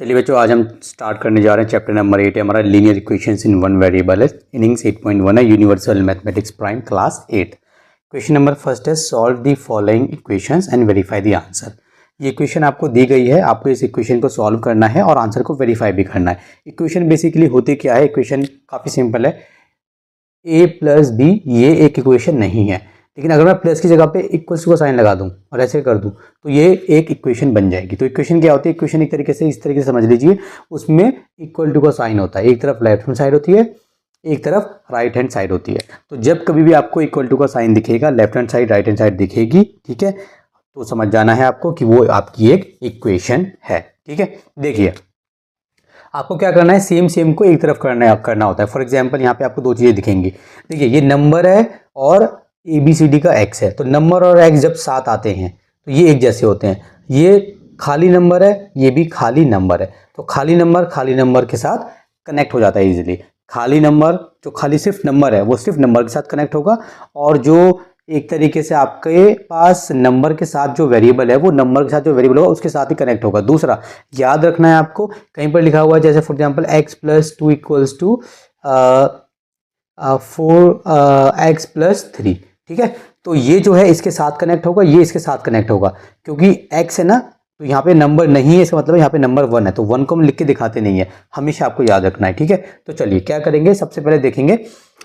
चलिए बच्चों, आज हम स्टार्ट करने जा रहे हैं चैप्टर नंबर 8 है हमारा linear equations in one variable है। इनिंग्स 8.1 है, universal mathematics prime class 8। Question number first है solve the following equations and verify the answer. ये इक्वेशन आपको दी गई है, आपको इस इक्वेशन को सॉल्व करना है और आंसर को वेरीफाई भी करना है। इक्वेशन बेसिकली होती क्या है, इक्वेशन काफ़ी सिंपल है। a प्लस बी ये एक इक्वेशन नहीं है, लेकिन अगर मैं प्लस की जगह पे इक्वल्स का साइन लगा दूं और ऐसे कर दूं तो ये एक इक्वेशन बन जाएगी। तो इक्वेशन क्या होती है, इक्वेशन एक तरीके से इस तरीके से समझ लीजिए, उसमें इक्वल टू का साइन होता है, एक तरफ लेफ्ट हैंड साइड होती है, एक तरफ राइट हैंड साइड होती है। तो जब कभी भी आपको इक्वल टू का साइन दिखेगा, left hand side right hand side दिखेगी, ठीक है, तो समझ जाना है आपको कि वो आपकी एक इक्वेशन है। ठीक है, देखिए आपको क्या करना है, सेम सेम को एक तरफ करना होता है। फॉर एग्जाम्पल यहाँ पे आपको दो चीज़ें दिखेंगी। देखिए ये नंबर है और ABCD का x है, तो नंबर और x जब साथ आते हैं तो ये एक जैसे होते हैं। ये खाली नंबर है, ये भी खाली नंबर है, तो खाली नंबर के साथ कनेक्ट हो जाता है इजीली। खाली नंबर जो खाली सिर्फ नंबर है वो सिर्फ नंबर के साथ कनेक्ट होगा, और जो एक तरीके से आपके पास नंबर के साथ जो वेरिएबल है वो नंबर के साथ जो वेरिएबल होगा उसके साथ ही कनेक्ट होगा। दूसरा याद रखना है आपको, कहीं पर लिखा हुआ है जैसे फॉर एग्जांपल x + 2 = 4x + 3, ठीक है, तो ये जो है इसके साथ कनेक्ट होगा, ये इसके साथ कनेक्ट होगा, क्योंकि x है ना, तो यहाँ पे नंबर नहीं है, इसका मतलब यहाँ पे नंबर 1 है, तो 1 को हम लिख के दिखाते नहीं है, हमेशा आपको याद रखना है। ठीक है, तो चलिए क्या करेंगे, सबसे पहले देखेंगे,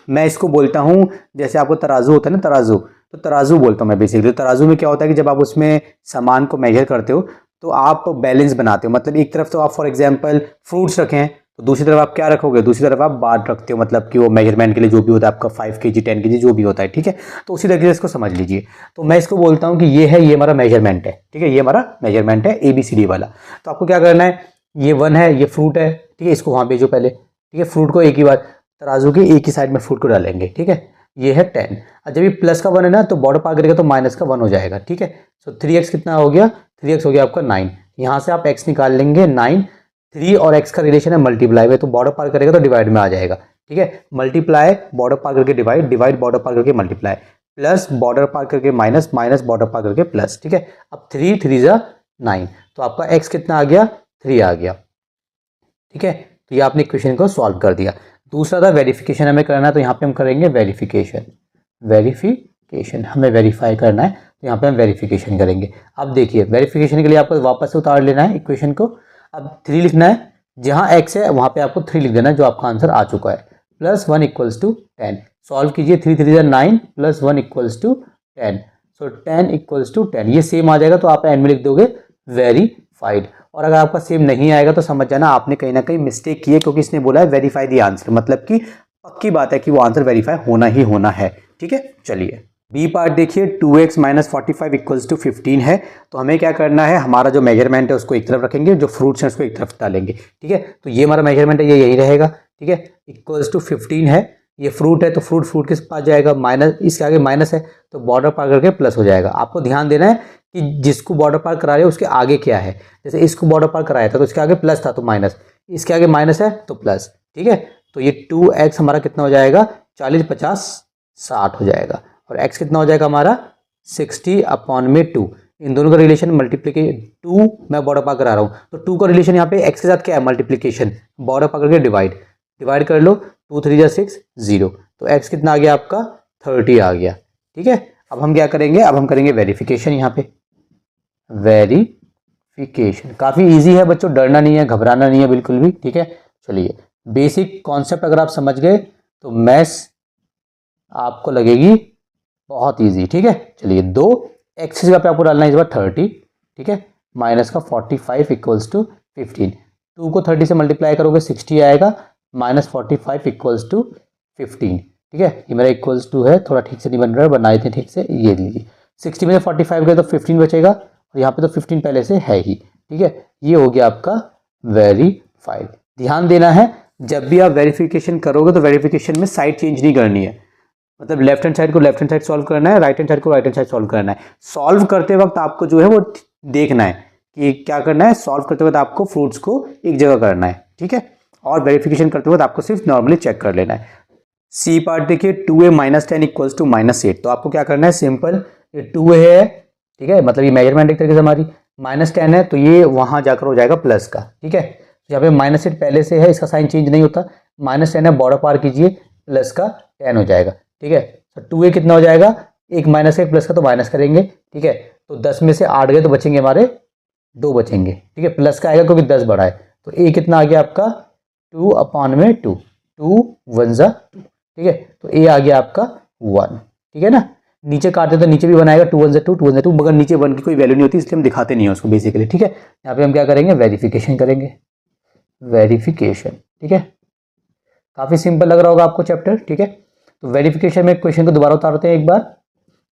मैं इसको बोलता हूँ जैसे आपको तराजू होता है ना, तराजू, तो तराजू बोलता हूँ मैं बेसिकली। तराजू में क्या होता है कि जब आप उसमें सामान को मेजर करते हो तो आप बैलेंस बनाते हो, मतलब एक तरफ तो आप फॉर एग्जांपल फ्रूट्स रखें तो दूसरी तरफ आप क्या रखोगे, दूसरी तरफ आप बाट रखते हो, मतलब कि वो मेजरमेंट के लिए जो भी होता है आपका 5 kg 10 kg जो भी होता है। ठीक है, तो उसी तरीके से इसको समझ लीजिए। तो मैं इसको बोलता हूँ कि ये है, ये हमारा मेजरमेंट है, ठीक है, ये हमारा मेजरमेंट है ABCD वाला। तो आपको क्या करना है, ये 1 है, ये फ्रूट है, ठीक है, इसको वहाँ भेजो पहले, ठीक है, फ्रूट को एक ही बार तराजू की एक ही साइड में फ्रूट को डालेंगे, ठीक है, ये है 10। और जब ये प्लस का 1 है ना तो बॉर्डर पार करेगा तो माइनस का 1 हो जाएगा। ठीक है, तो 3x कितना हो गया, 3x हो गया आपका 9। यहाँ से आप x निकाल लेंगे 9, 3 और x का रिलेशन है मल्टीप्लाई में, तो बॉर्डर पार करेगा तो डिवाइड में आ जाएगा। ठीक है, मल्टीप्लाई बॉर्डर पार करके डिवाइड, डिवाइड बॉर्डर पार करके मल्टीप्लाई, प्लस बॉर्डर पार करके माइनस, माइनस बॉर्डर पार करके प्लस। ठीक है, अब 3 3 = 9, तो आपका x कितना आ गया, 3 आ गया। ठीक है, तो ये आपने इक्वेशन को सॉल्व कर दिया। दूसरा था वेरिफिकेशन हमें करना है, तो यहाँ पे हम करेंगे वेरिफिकेशन। वेरिफिकेशन हमें वेरीफाई करना है, तो यहाँ पे हम वेरिफिकेशन करेंगे। अब देखिए वेरिफिकेशन के लिए आपको वापस से उतार लेना है इक्वेशन को। अब 3 लिखना है, जहाँ x है वहाँ पे आपको 3 लिख देना है, जो आपका आंसर आ चुका है। +1 = 10, सॉल्व कीजिए, 3 3 = 9, +1 = 10, सो 10 = 10, ये सेम आ जाएगा, तो आप एंड में लिख दोगे वेरीफाइड। और अगर आपका सेम नहीं आएगा तो समझ जाना आपने कहीं ना कहीं मिस्टेक की है, क्योंकि इसने बोला है वेरीफाई द आंसर, मतलब कि पक्की बात है कि वो आंसर वेरीफाई होना ही होना है। ठीक है, चलिए बी पार्ट देखिए, 2x - 45 = 15 है, तो हमें क्या करना है, हमारा जो मेजरमेंट है उसको एक तरफ रखेंगे, जो फ्रूट्स हैं उसको एक तरफ डालेंगे। ठीक है, तो ये हमारा मेजरमेंट है, ये यही रहेगा। ठीक है, =15 है, ये फ्रूट है तो फ्रूट के पास जाएगा, माइनस, इसके आगे माइनस है तो बॉर्डर पार करके प्लस हो जाएगा। आपको ध्यान देना है कि जिसको बॉर्डर पार करा रहे हो उसके आगे क्या है, जैसे इसको बॉर्डर पार कराया था तो इसके आगे प्लस था तो माइनस, इसके आगे माइनस है तो प्लस। ठीक है, तो ये 2x हमारा कितना हो जाएगा, 40 50 60 हो जाएगा, और x कितना हो जाएगा हमारा 60/2। इन दोनों का रिलेशन मल्टीप्लीकेशन, 2 मैं बॉर्डर पार करा रहा हूँ तो 2 का रिलेशन यहाँ पे x के साथ क्या है, मल्टीप्लीकेशन, बॉर्डर पार करके डिवाइड, डिवाइड कर लो, 2 3 = 6 0, तो x कितना आ गया आपका 30 आ गया। ठीक है, अब हम क्या करेंगे, अब हम करेंगे वेरिफिकेशन। यहाँ पे वेरिफिकेशन काफ़ी इजी है बच्चों, डरना नहीं है, घबराना नहीं है बिल्कुल भी। ठीक है, चलिए बेसिक कॉन्सेप्ट अगर आप समझ गए तो मैथ्स आपको लगेगी बहुत इजी। ठीक है, चलिए 2x की जगह पे आपको डालना है इस बार 30, ठीक है, माइनस का 45 = 15, 2 को 30 से मल्टीप्लाई करोगे 60 आएगा, -45 = 15। ठीक है, ये मेरा =2 है, थोड़ा ठीक से नहीं बन रहा है, बनाए थे ठीक से, ये लीजिए 60 में से 45 गए तो 15 बचेगा, और यहाँ पे तो 15 पहले से है ही। ठीक है, ये हो गया आपका वेरीफाइड। ध्यान देना है, जब भी आप वेरिफिकेशन करोगे तो वेरिफिकेशन में साइड चेंज नहीं करनी है, मतलब लेफ्ट हैंड साइड को लेफ्ट हैंड साइड सॉल्व करना है, राइट हैंड साइड को राइट हैंड साइड सॉल्व करना है। सॉल्व करते वक्त आपको जो है वो देखना है कि क्या करना है, सॉल्व करते वक्त आपको फ्रूट्स को एक जगह करना है। ठीक है, और वेरिफिकेशन करते वक्त आपको सिर्फ नॉर्मली चेक कर लेना है। सी पार्ट देखिए, 2a - 10 = -8, तो आपको क्या करना है, सिंपल, ये 2 है, ठीक है, मतलब ये मेजरमेंट एक तरीके से हमारी, -10 है तो ये वहां जाकर हो जाएगा प्लस का। ठीक है, यहाँ पे -8 पहले से है, इसका साइन चेंज नहीं होता, -10 है, बॉर्डर पार कीजिए, प्लस का 10 हो जाएगा, ठीक है। तो 2a कितना हो जाएगा, एक माइनस एक प्लस का तो माइनस करेंगे, ठीक है। तो 10 में से 8 गए तो बचेंगे हमारे 2 बचेंगे, ठीक है। प्लस का आएगा क्योंकि 10 बढ़ा है, तो a कितना आ गया आपका 2/2, 2 1 जा 2, ठीक है। तो a आ गया आपका 1, ठीक है ना। नीचे काटते तो नीचे भी बनाएगा 2 1 जा 2, 2 1 जा 2, मगर नीचे 1 की कोई वैल्यू नहीं होती, इसलिए हम दिखाते नहीं है उसको बेसिकली, ठीक है। यहाँ पे हम क्या करेंगे, वेरिफिकेशन करेंगे, वेरिफिकेशन, ठीक है। काफ़ी सिंपल लग रहा होगा आपको चैप्टर, ठीक है। तो वेरिफिकेशन में क्वेश्चन को दोबारा उतारते हैं एक बार,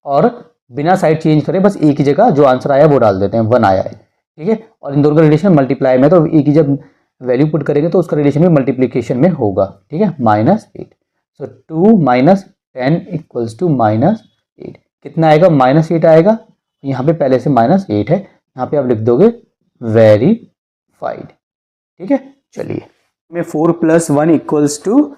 और बिना साइड चेंज करें बस एक ही जगह जो आंसर आया वो डाल देते हैं, 1 आया है, ठीक है। और इन दोनों का रिलेशन मल्टीप्लाई में, तो एक ही जब वैल्यू पुट करेंगे तो उसका रिलेशन भी मल्टीप्लीकेशन में होगा, ठीक है। -8, सो 2 - 10 = -8, कितना आएगा, -8 आएगा। यहाँ पे पहले से -8 है, यहाँ पे आप लिख दोगे वेरीफाइड, ठीक है। चलिए में 4 + 1 =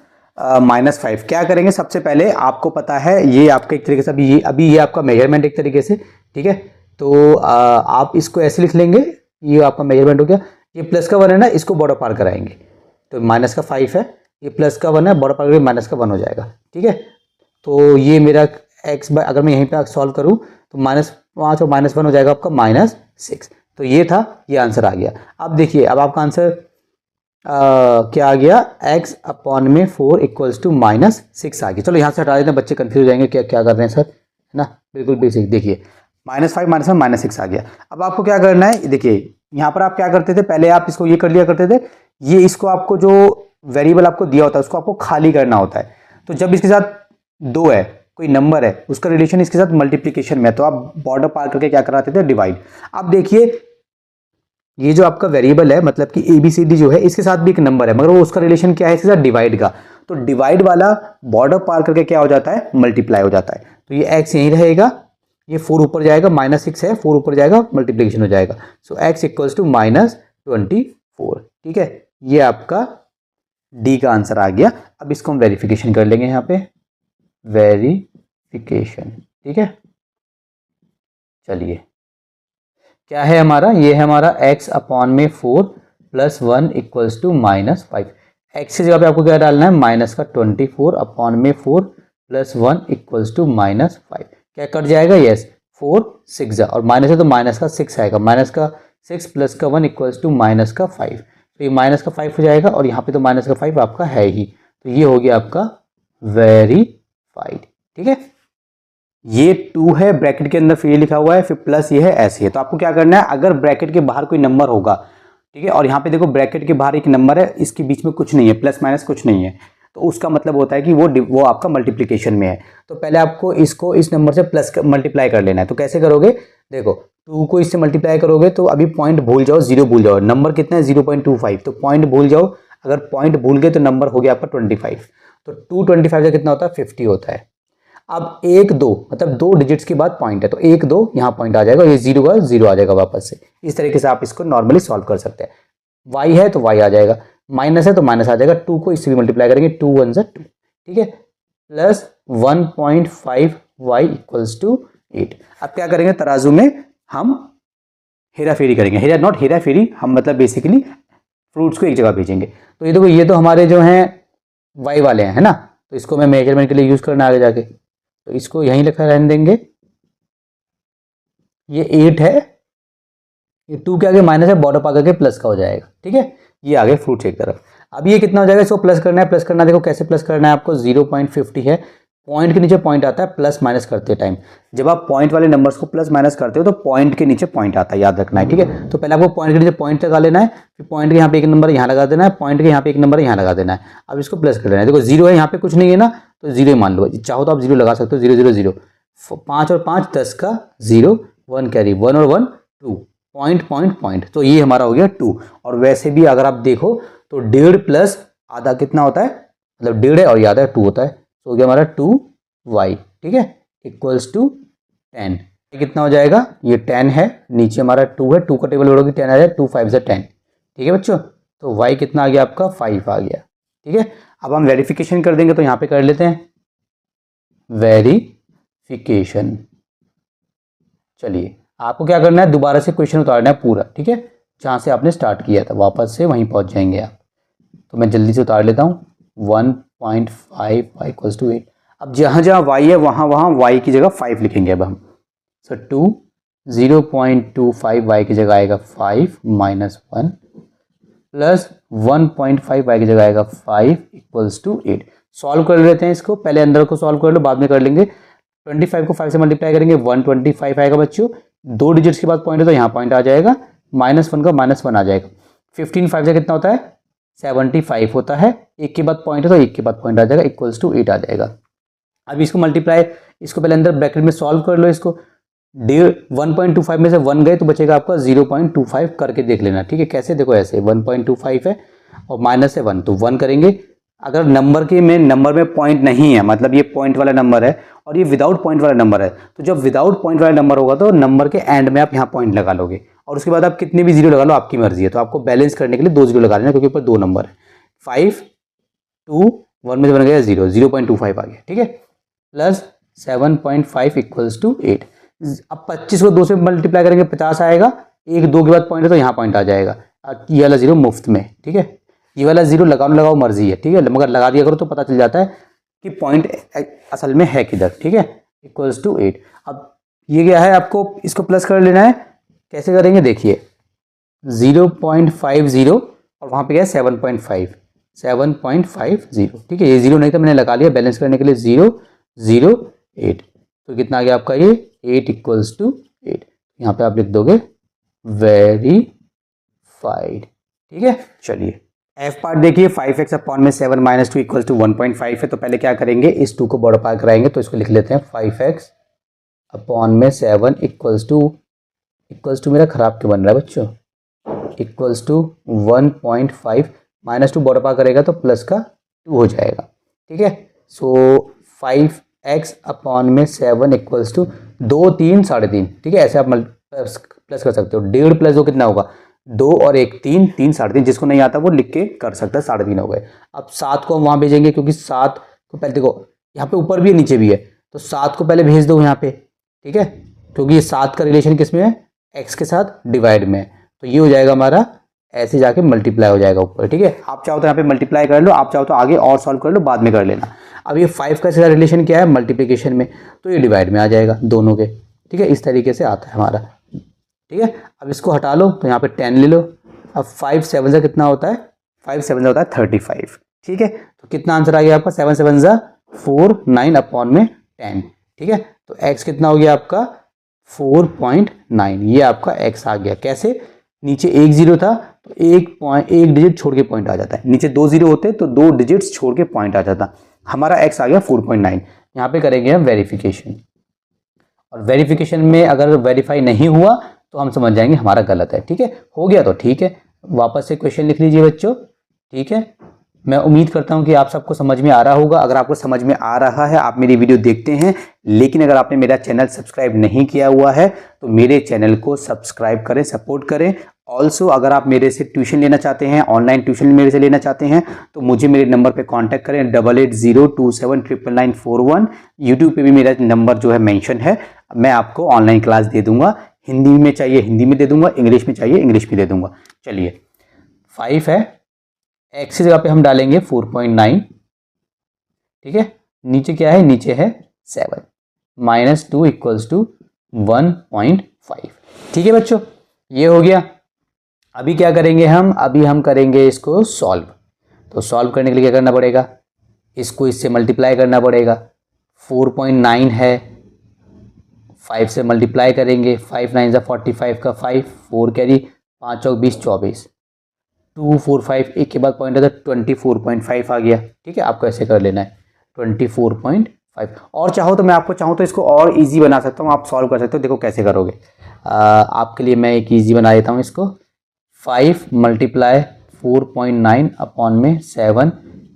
-5 क्या करेंगे, सबसे पहले आपको पता है ये आपका एक तरीके से अभी ये आपका मेजरमेंट एक तरीके से, ठीक है। तो आप इसको ऐसे लिख लेंगे, ये आपका मेजरमेंट हो गया। ये प्लस का 1 है ना, इसको बॉर्डर पार कराएंगे, तो माइनस का 5 है, ये प्लस का 1 है, बॉर्डर पार करके माइनस का 1 हो जाएगा, ठीक है। तो ये मेरा x अगर मैं यहीं पे सॉल्व करूँ तो -5 और -1 हो जाएगा आपका -6। तो ये था, ये आंसर आ गया। अब देखिए, अब आपका आंसर क्या आ गया, x/4 = -6 आ गया। चलो यहाँ से हटा देते हैं, बच्चे कंफ्यूज हो जाएंगे क्या क्या कर रहे हैं सर, है ना। बिल्कुल बेसिक, देखिए -5 -1 -6 आ गया। अब आपको क्या करना है, देखिए यहाँ पर आप क्या करते थे, पहले आप इसको ये कर लिया करते थे, ये इसको आपको जो वेरिएबल आपको दिया होता है उसको आपको खाली करना होता है। तो जब इसके साथ 2 है, कोई नंबर है, उसका रिलेशन इसके साथ मल्टीप्लीकेशन में, तो आप बॉर्डर पार करके क्या कराते थे, डिवाइड। अब देखिए ये जो आपका वेरिएबल है, मतलब कि ABCD जो है, इसके साथ भी एक नंबर है, मगर वो उसका रिलेशन क्या है इसके साथ, डिवाइड का। तो डिवाइड वाला बॉर्डर पार करके क्या हो जाता है, मल्टीप्लाई हो जाता है। तो ये x यहीं रहेगा, ये 4 ऊपर जाएगा, -6 है, 4 ऊपर जाएगा, मल्टीप्लीकेशन हो जाएगा। सो x = -24, ठीक है। ये आपका D का आंसर आ गया। अब इसको हम वेरिफिकेशन कर लेंगे, यहाँ पे वेरिफिकेशन, ठीक है। चलिए क्या है हमारा, ये है हमारा x/4 + 1 = -5। x की जगह पे आपको क्या डालना है, -24/4 + 1 = -5। क्या कट जाएगा, यस 4 6 जा, और माइनस है तो माइनस का 6 आएगा, -6 प्लस का 1 = -5। तो ये -5 हो जाएगा, और यहाँ पे तो -5 आपका है ही। तो ये हो गया आपका वेरीफाइड, ठीक है। ये 2 है ब्रैकेट के अंदर, फिर ये लिखा हुआ है, फिर प्लस ये है, ऐसे है। तो आपको क्या करना है, अगर ब्रैकेट के बाहर कोई नंबर होगा, ठीक है, और यहाँ पे देखो ब्रैकेट के बाहर एक नंबर है, इसके बीच में कुछ नहीं है, प्लस माइनस कुछ नहीं है, तो उसका मतलब होता है कि वो आपका मल्टीप्लिकेशन में है। तो पहले आपको इसको इस नंबर से प्लस मल्टीप्लाई कर लेना है। तो कैसे करोगे, देखो 2 को इससे मल्टीप्लाई करोगे तो अभी पॉइंट भूल जाओ, 0 भूल जाओ, नंबर कितना है 0.25, तो पॉइंट भूल जाओ। अगर पॉइंट भूल गए तो नंबर हो गया आपका 25। तो 225 से कितना होता है, 50 होता है। अब 1 2 मतलब 2 डिजिट्स के बाद पॉइंट है, तो 1 2 यहाँ पॉइंट आ जाएगा, ये 0 का 0 आ जाएगा वापस से। इस तरीके से आप इसको नॉर्मली सॉल्व कर सकते हैं। y है तो y आ जाएगा, माइनस है तो माइनस आ जाएगा, 2 को इससे भी मल्टीप्लाई करेंगे, 2 1 2, ठीक है, प्लस 1.5 y = 8। अब क्या करेंगे, तराजू में हम हेरा फेरी करेंगे, नॉट हेरा फेरी, हम मतलब बेसिकली फ्रूट्स को एक जगह भेजेंगे। तो ये देखो, ये तो हमारे जो हैं y वाले हैं, है ना। तो इसको मैं मेजरमेंट के लिए यूज करना आगे जाके, तो इसको यहीं लिखा रहने देंगे। ये 8 है, ये 2 के आगे माइनस है, बॉर्डर पा करके प्लस का हो जाएगा, ठीक है। ये आगे फ्रूट एक तरफ। अब ये कितना हो जाएगा, इसको प्लस करना है, प्लस करना देखो कैसे प्लस करना है आपको, 0.50 है, पॉइंट के नीचे पॉइंट आता है प्लस माइनस करते टाइम। जब आप पॉइंट वाले नंबर्स को प्लस माइनस करते हो तो पॉइंट के नीचे पॉइंट आता है, याद रखना है, ठीक है। तो पहले आपको पॉइंट के नीचे पॉइंट लगा लेना है, फिर पॉइंट के यहाँ पे एक नंबर यहाँ लगा देना है, पॉइंट के यहाँ पे एक नंबर यहाँ लगा देना है। अब इसको प्लस कर लेना है, देखो 0 है, यहाँ पे कुछ नहीं है ना, तो 0 मान लो, चाहो तो आप 0 लगा सकते हो, 0 0 0, 5 और 5 10 का 0, 1 कैरी, 1 और 1 2, पॉइंट पॉइंट पॉइंट, तो ये हमारा हो गया 2। और वैसे भी अगर आप देखो तो 1.5 प्लस आधा कितना होता है, मतलब 1.5 है और ये आधा 2 होता है, तो हो गया हमारा 2y, ठीक है, = 10। ये कितना हो जाएगा, ये 10 है, नीचे हमारा 2 है, 2 का टेबल बढ़ोगी 10 आ जाए, 2 5 10, ठीक है बच्चों। तो y कितना आ गया आपका, 5 आ गया, ठीक है। अब हम वेरिफिकेशन कर देंगे, तो यहाँ पे कर लेते हैं वेरिफिकेशन। चलिए आपको क्या करना है, दोबारा से क्वेश्चन उतारना है पूरा, ठीक है। जहाँ से आपने स्टार्ट किया था, वापस से वहीं पहुँच जाएंगे आप। तो मैं जल्दी से उतार लेता हूँ 1.5 y इक्वल्स टू 8। अब जहाँ जहाँ y है वहाँ वहाँ y की जगह 5 लिखेंगे अब हम। सो 0.25 y की जगह आएगा 5 माइनस 1 प्लस 1.5 y की जगह आएगा 5 इक्वल्स टू 8। सॉल्व कर लेते हैं इसको, पहले अंदर को सॉल्व कर लो, बाद में कर लेंगे। 25 को 5 से मल्टीप्लाई करेंगे 125 आएगा बच्चों। 2 डिजिट्स के बाद पॉइंट है तो यहाँ पॉइंट आ जाएगा, -1 का -1 आ जाएगा। 15 5 से कितना होता है 75 होता है। एक के बाद पॉइंट है तो एक के बाद पॉइंट आ जाएगा, इक्वल्स टू 8 आ जाएगा। अब इसको मल्टीप्लाई, इसको पहले अंदर ब्रैकेट में सॉल्व कर लो इसको। 1.25 में से 1 गए तो बचेगा आपका 0.25 करके देख लेना, ठीक है। कैसे, देखो ऐसे 1.25 है और माइनस है 1 तो 1 करेंगे। अगर नंबर में पॉइंट नहीं है, मतलब ये पॉइंट वाला नंबर है और ये विदाउट पॉइंट वाला नंबर है, तो जब विदाउट पॉइंट वाला नंबर होगा तो नंबर के एंड में आप यहाँ पॉइंट लगा लोगे और उसके बाद आप कितने भी जीरो लगा लो, आपकी मर्जी है। तो आपको बैलेंस करने के लिए 2 जीरो लगा लेना, क्योंकि ऊपर 2 नंबर है। 5 2 1 में से बन गया 0.25 आ गया, ठीक है। Plus 7.5 equals to 8। अब 25 को 2 से मल्टीप्लाई करेंगे 50 आएगा। 1 2 के बाद पॉइंट है तो यहाँ पॉइंट आ जाएगा। ये वाला 0 मुफ्त में, ठीक है। ये वाला 0 लगाओ मर्जी है, ठीक है, मगर लगा दिया करो तो पता चल जाता है कि पॉइंट असल में है किधर, ठीक है। Equals to 8। अब ये क्या है, आपको इसको प्लस कर लेना है। कैसे करेंगे देखिए, 0.50 और वहाँ पे क्या है 7.50, ठीक है। ये 0 नहीं था, मैंने लगा लिया बैलेंस करने के लिए 0 0 8। तो कितना आ गया आपका ये 8 इक्वल्स टू 8। यहाँ पे आप लिख दोगे वेरीफाइड, ठीक है। चलिए एफ पार्ट देखिए, 5x अपॉन में 7 माइनस 2 इक्वल्स टू 1.5 है। तो पहले क्या करेंगे, इस 2 को बड़ा पार कराएंगे, तो इसको लिख लेते हैं 5x अपॉन में 7 इक्वल्स टू मेरा खराब क्यों बन रहा है बच्चों, इक्वल्स टू 1.5 माइनस 2 बड़ा पार करेगा तो प्लस का 2 हो जाएगा, ठीक है। सो 5x अपॉन में 7 इक्वल्स टू 2 3 3.5, ठीक है। ऐसे आप प्लस कर सकते हो। 1.5 प्लस 2 कितना होगा, 2 और 1 3 3 3.5। जिसको नहीं आता वो लिख के कर सकता है, 3.5 हो गए। अब 7 को हम वहाँ भेजेंगे, क्योंकि 7 को पहले देखो यहाँ पे ऊपर भी है नीचे भी है, तो 7 को पहले भेज दो यहाँ पे, ठीक है, क्योंकि ये 7 का रिलेशन किस में है, x के साथ डिवाइड में। तो ये हो जाएगा हमारा, ऐसे जाके मल्टीप्लाई हो जाएगा ऊपर, ठीक है। आप चाहो तो यहाँ पे मल्टीप्लाई कर लो, आप चाहो तो आगे और सॉल्व कर लो, बाद में कर लेना। अब ये 5 का सीधा रिलेशन क्या है, मल्टीप्लिकेशन में, तो ये डिवाइड में आ जाएगा दोनों के, ठीक है। इस तरीके से आता है हमारा, ठीक है। अब इसको हटा लो तो यहाँ पे 10 ले लो। अब 5 7 से कितना होता है, 5 7 से होता है 35, ठीक है। तो कितना आंसर आ गया आपका, 7 7 जा 4 9 अपॉन में 10, ठीक है। तो x कितना हो गया आपका 4.9, ये आपका x आ गया। कैसे, नीचे 1 0 था तो 1 डिजिट छोड़ के पॉइंट आ जाता है, नीचे 2 0 होते तो 2 डिजिट्स छोड़ के पॉइंट आ जाता। हमारा x आ गया 4.9। यहाँ पे करेंगे हम वेरिफिकेशन, और वेरिफिकेशन में अगर वेरीफाई नहीं हुआ तो हम समझ जाएंगे हमारा गलत है, ठीक है। हो गया तो ठीक है, वापस से क्वेश्चन लिख लीजिए बच्चों, ठीक है। मैं उम्मीद करता हूं कि आप सबको समझ में आ रहा होगा। अगर आपको समझ में आ रहा है, आप मेरी वीडियो देखते हैं, लेकिन अगर आपने मेरा चैनल सब्सक्राइब नहीं किया हुआ है तो मेरे चैनल को सब्सक्राइब करें, सपोर्ट करें। ऑल्सो अगर आप मेरे से ट्यूशन लेना चाहते हैं, ऑनलाइन ट्यूशन मेरे से लेना चाहते हैं, तो मुझे मेरे नंबर पे कांटेक्ट करें 8802799941। यूट्यूब पे भी मेरा नंबर जो है मेंशन है। मैं आपको ऑनलाइन क्लास दे दूंगा, हिंदी में चाहिए हिंदी में दे दूंगा, इंग्लिश में चाहिए इंग्लिश में दे दूंगा। चलिए 5 है, x की जगह पे हम डालेंगे 4.9, ठीक है। नीचे क्या है, नीचे है 7 माइनस 2 इक्वल्स टू 1.5, ठीक है बच्चों, ये हो गया। अभी क्या करेंगे हम, अभी हम करेंगे इसको सॉल्व। तो सॉल्व करने के लिए क्या करना पड़ेगा, इसको इससे मल्टीप्लाई करना पड़ेगा। 4.9 है, 5 से मल्टीप्लाई करेंगे, 5 9 जा 45 का 5, 4 कैरी 5 चौक 20 24, 2 4 5 एक के बाद पॉइंट है तो 24.5 आ गया, ठीक है। आपको ऐसे कर लेना है 24.5। और चाहो तो मैं आपको चाहूँ तो इसको और इजी बना सकता हूँ, आप सॉल्व कर सकते हो। देखो कैसे करोगे, आपके लिए मैं एक इजी बना देता हूँ इसको। 5 मल्टीप्लाई 4.9 अपॉन में 7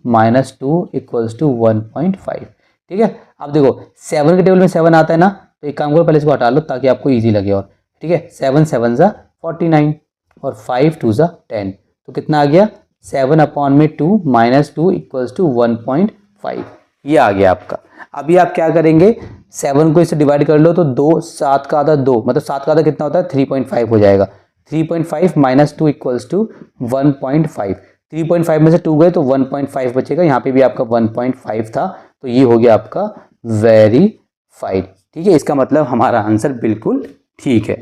माइनस 2 इक्वल्स टू 1.5, ठीक है। अब देखो 7 के टेबल में 7 आता है ना, तो एक काम करो पहले इसको हटा लो ताकि आपको इजी लगे, और ठीक है। 7 7 जा 49 और 5 2 जा 10, तो कितना आ गया 7 अपॉन में 2 माइनस 2 इक्वल्स टू 1.5, ये आ गया आपका। अभी आप क्या करेंगे, 7 को इससे डिवाइड कर लो तो 2 7 का आधा 2, मतलब 7 का आधा कितना होता है 3.5 हो जाएगा। 3.5 माइनस 2 इक्वल्स टू 1.5। 3.5 में से 2 गए तो 1.5 बचेगा, यहाँ पे भी आपका 1.5 था, तो ये हो गया आपका वेरीफाइड। ठीक है, इसका मतलब हमारा आंसर बिल्कुल ठीक है।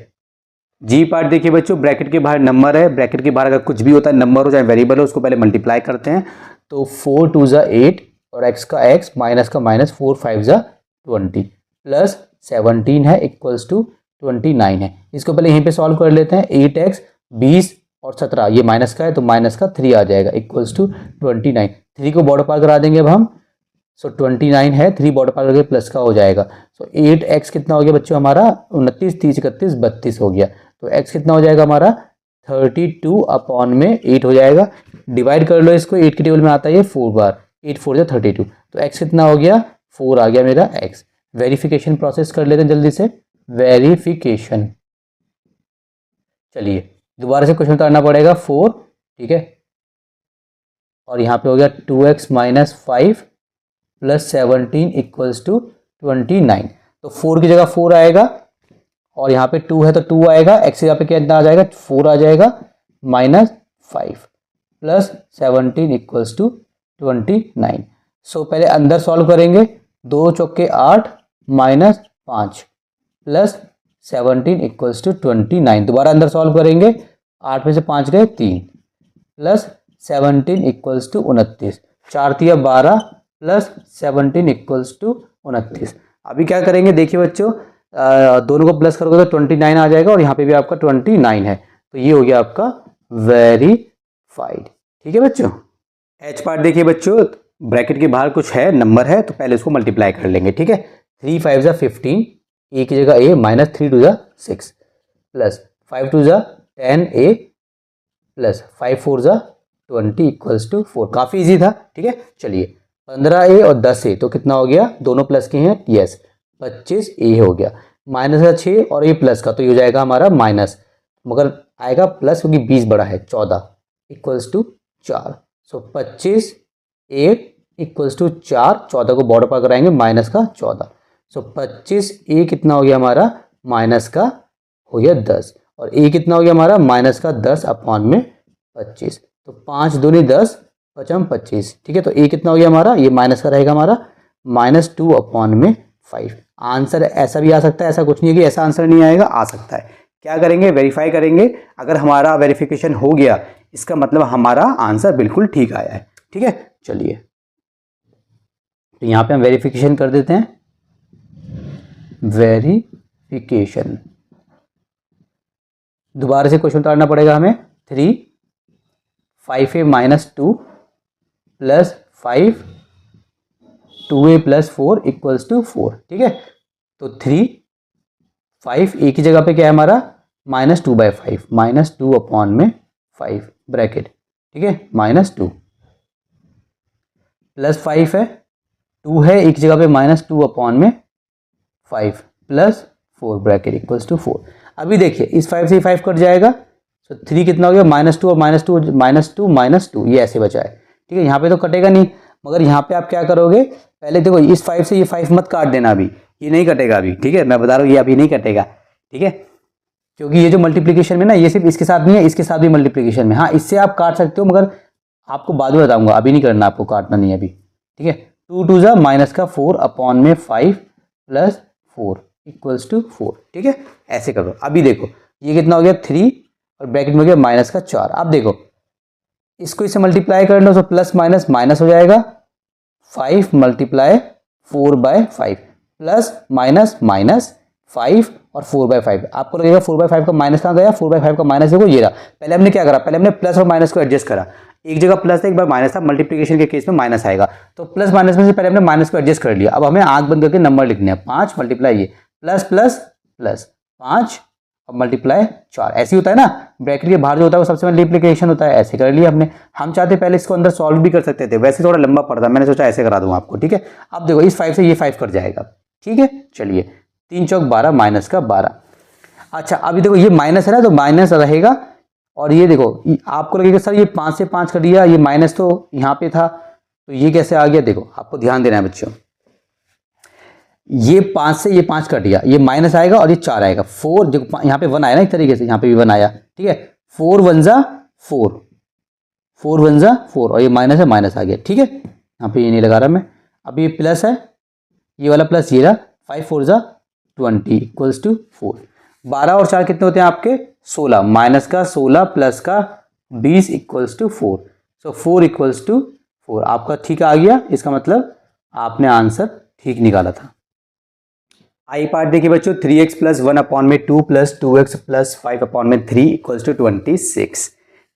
जी पार्ट देखिए बच्चों, ब्रैकेट के बाहर नंबर है, ब्रैकेट के बाहर अगर कुछ भी होता है, नंबर हो चाहे वेरिएबल हो, उसको पहले मल्टीप्लाई करते हैं। तो 4 2 ज़ा 8 और x का x माइनस का माइनस, 4 5 ज़ा 20 प्लस 17 है इक्वल्स टू 29 है। इसको पहले यहीं पे सॉल्व कर लेते हैं। 8x 20 और 17, ये माइनस का है तो माइनस का 3 आ जाएगा इक्वल्स टू 29। 3 को बॉर्डर पार करा देंगे अब हम। सो 29 है, 3 बॉर्डर पार करके प्लस का हो जाएगा। सो 8x कितना हो गया बच्चों हमारा, 29 30 31 32 हो गया। तो x कितना हो जाएगा हमारा 32 अपॉन में 8 हो जाएगा। डिवाइड कर लो इसको, 8 के टेबल में आता है ये 4 बार, 8 4 जा 32, तो x कितना हो गया 4 आ गया मेरा x। वेरिफिकेशन प्रोसेस कर लेते हैं जल्दी से, वेरिफिकेशन। चलिए दोबारा से क्वेश्चन उतारना पड़ेगा 4, ठीक है, और यहाँ पे हो गया 2x minus 5 plus 17 equals to 29। तो 4 की जगह 4 आएगा और यहाँ पे 2 है तो 2 आएगा, x की जगह पे कितना आ जाएगा 4 आ जाएगा, माइनस 5 प्लस 17 इक्वल्स टू 29। सो पहले अंदर सॉल्व करेंगे, 2 चौके 8 माइनस 5 प्लस 17 इक्वल्स टू 29। दोबारा अंदर सॉल्व करेंगे, 8 में से 5 गए 3 प्लस 17 इक्वल्स टू 29, 4 तिया 12 प्लस 17 इक्वल्स टू 29। अभी क्या करेंगे देखिए बच्चों, दोनों को प्लस करोगे तो 29 आ जाएगा और यहाँ पे भी आपका 29 है, तो ये हो गया आपका वेरीफाइड। ठीक है बच्चों। एच पार्ट देखिए बच्चों, ब्रैकेट के बाहर कुछ है, नंबर है, तो पहले उसको मल्टीप्लाई कर लेंगे। ठीक है, 3 5 ज़ा 15, ए की जगह ए, माइनस 3 2 ज़ा 6 प्लस 5 2 ज़ा 10 ए प्लस 5 4 ज़ा 20 इक्वल्स टू 4। काफ़ी इजी था। ठीक है, चलिए 15 ए और 10 ए तो कितना हो गया, दोनों प्लस के हैं, यस 25 ए हो गया, माइनस का 6 और ये प्लस का, तो ये हो जाएगा हमारा माइनस, मगर आएगा प्लस क्योंकि 20 बड़ा है, 14 equals to 4। So 25 8 equals to 4, 14 को बॉर्डर पर कराएंगे, माइनस का 14। सो 25 ए कितना हो गया हमारा, माइनस का हो गया 10, और ए कितना हो गया हमारा, माइनस का 10 अपॉन में 25, तो 5 दूनी 10 पचम 25। ठीक है, तो ए कितना हो गया हमारा, ये माइनस का रहेगा हमारा -2 अपॉन में 5। आंसर ऐसा भी आ सकता है, ऐसा कुछ नहीं है कि ऐसा आंसर नहीं आएगा, आ सकता है। क्या करेंगे, वेरीफाई करेंगे। अगर हमारा वेरिफिकेशन हो गया, इसका मतलब हमारा आंसर बिल्कुल ठीक आया है। ठीक है, चलिए तो यहाँ पे हम वेरिफिकेशन कर देते हैं, वेरिफिकेशन। दोबारा से क्वेश्चन उतारना पड़ेगा हमें। 3 5a minus 2 plus 5 2a plus 4 equals to 4। ठीक है, तो 3 5 ए की जगह पे क्या है हमारा, -2/5, -2 अपॉन में 5 ब्रैकेट। ठीक है, -2 प्लस 5 है, 2 है एक जगह पे, -2 अपॉन में 5 प्लस 4 ब्रैकेट इक्वल्स टू 4। अभी देखिए इस 5 से 5 कट जाएगा, तो 3 कितना हो गया, -2 और -2 ये ऐसे बचा है। ठीक है, यहाँ पे तो कटेगा नहीं, मगर यहाँ पे आप क्या करोगे, पहले देखो इस 5 से ये 5 मत काट देना, अभी ये नहीं कटेगा अभी। ठीक है, मैं बता रहा हूँ ये अभी नहीं कटेगा। ठीक है, क्योंकि ये जो मल्टीप्लिकेशन में ना, ये सिर्फ इसके साथ नहीं है, इसके साथ भी मल्टीप्लिकेशन में, हाँ इससे आप काट सकते हो, मगर आपको बाद में बताऊंगा, अभी नहीं करना, आपको काटना नहीं है अभी। ठीक है, 2 2 ज़ा माइनस का 4 अपॉन में 5 प्लस 4 इक्वल्स टू 4। ठीक है, ऐसे करो। अभी देखो ये कितना हो गया 3 और ब्रैकेट में हो गया माइनस का 4। अब देखो इसको इससे मल्टीप्लाई कर लो, तो प्लस माइनस माइनस हो जाएगा, 5 मल्टीप्लाई 4/5 प्लस माइनस माइनस 5 और 4/5। आपको लगेगा 4/5 का माइनस कहाँ गया, 4/5 का माइनस देखो ये रहा। पहले हमने क्या करा, पहले हमने प्लस और माइनस को एडजस्ट करा, एक जगह प्लस था एक बार माइनस था, मल्टीप्लिकेशन के केस में माइनस आएगा, तो प्लस माइनस में से पहले हमने माइनस को एडजस्ट कर लिया। अब हमें आंख बंद करके नंबर लिखने हैं, 5 मल्टीप्लाई ये प्लस प्लस प्लस 5 और मल्टीप्लाई 4, ऐसे होता है ना, ब्रैकेट के बाहर जो होता है वो सबसे मल्टीप्लिकेशन होता है, ऐसे कर लिया हमने। हम चाहते पहले इसको अंदर सॉल्व भी कर सकते थे, वैसे थोड़ा लंबा पड़ता, मैंने सोचा ऐसे करा दूं आपको। ठीक है, अब देखो इस 5 से ये 5 कट जाएगा। ठीक है, चलिए 3 चौक 12 माइनस का 12। अच्छा अभी देखो ये माइनस है ना, तो माइनस रहेगा, और ये देखो आपको लगेगा सर ये 5 से 5 कर दिया, ये माइनस तो यहाँ पे था, तो ये कैसे आ गया, देखो आपको ध्यान देना है बच्चों। ये 5 से ये 5 कट गया, ये माइनस आएगा और ये 4 आएगा। 4 जो यहाँ पे 1 आया ना, एक तरीके से यहाँ पे भी 1 आया, ठीक है। 4 1 जा 4, 4 1 जा 4 और ये माइनस है, माइनस आ गया, ठीक है। यहाँ पे ये नहीं लगा रहा मैं। अब ये प्लस है, ये वाला प्लस ये रहा, 5 4 जा 20 इक्वल्स टू 4। 12 और 4 कितने होते हैं आपके 16, माइनस का 16 प्लस का 20 equals to 4। So 4 equals to 4 आपका ठीक आ गया। इसका मतलब आपने आंसर ठीक निकाला था। आई पार्ट देखिए बच्चों, 3x plus 1/2 plus 2x plus 5/3 equals to 26।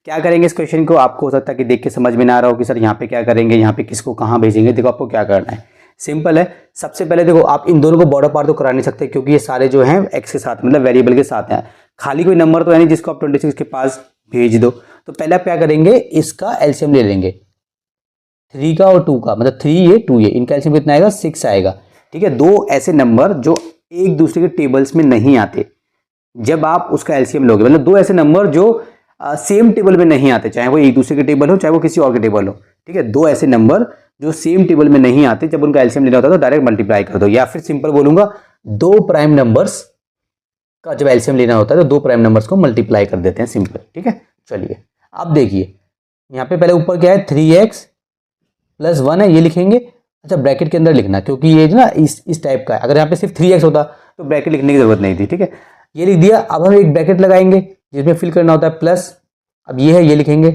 क्या करेंगे इस क्वेश्चन को? आपको हो सकता है कि देख के समझ में ना आ रहा हो कि सर यहाँ पे क्या करेंगे, यहाँ पे किसको कहाँ भेजेंगे। देखो आपको क्या करना है, सिंपल है। सबसे पहले देखो, आप इन दोनों को बॉर्डर पार तो करा नहीं सकते क्योंकि ये सारे जो हैं x के साथ मतलब वेरिएबल के साथ हैं। खाली कोई नंबर तो है नहीं जिसको आप 26 के पास भेज दो। तो पहले आप क्या करेंगे, इसका एलसीएम ले लेंगे, 3 का और 2 का, मतलब 3 ये 2 ये, इनका एलसीएम कितना आएगा 6 आएगा, ठीक है। दो ऐसे नंबर जो एक दूसरे के टेबल्स में नहीं आते, जब आप उसका एलसीएम लोगे, मतलब दो ऐसे नंबर जो सेम टेबल में नहीं आते, चाहे वो एक दूसरे के टेबल हो चाहे वो किसी और के टेबल हो, ठीक है। दो ऐसे नंबर जो सेम टेबल में नहीं आते, जब उनका एलसीएम लेना होता है तो डायरेक्ट मल्टीप्लाई कर दो, या फिर सिंपल बोलूंगा, दो प्राइम नंबर्स का जब एलसीएम लेना होता है तो दो प्राइम नंबर्स को मल्टीप्लाई कर देते हैं, सिंपल, ठीक है। चलिए अब देखिए, यहाँ पे पहले ऊपर क्या है, 3x प्लस 1 है, ये लिखेंगे। अच्छा, ब्रैकेट के अंदर लिखना, क्योंकि ये जो ना इस टाइप का है। अगर यहाँ पे सिर्फ 3x होता तो ब्रैकेट लिखने की जरूरत नहीं थी, ठीक है। ये लिख दिया। अब हम एक ब्रैकेट लगाएंगे जिसमें फिल करना होता है प्लस। अब ये है, ये लिखेंगे।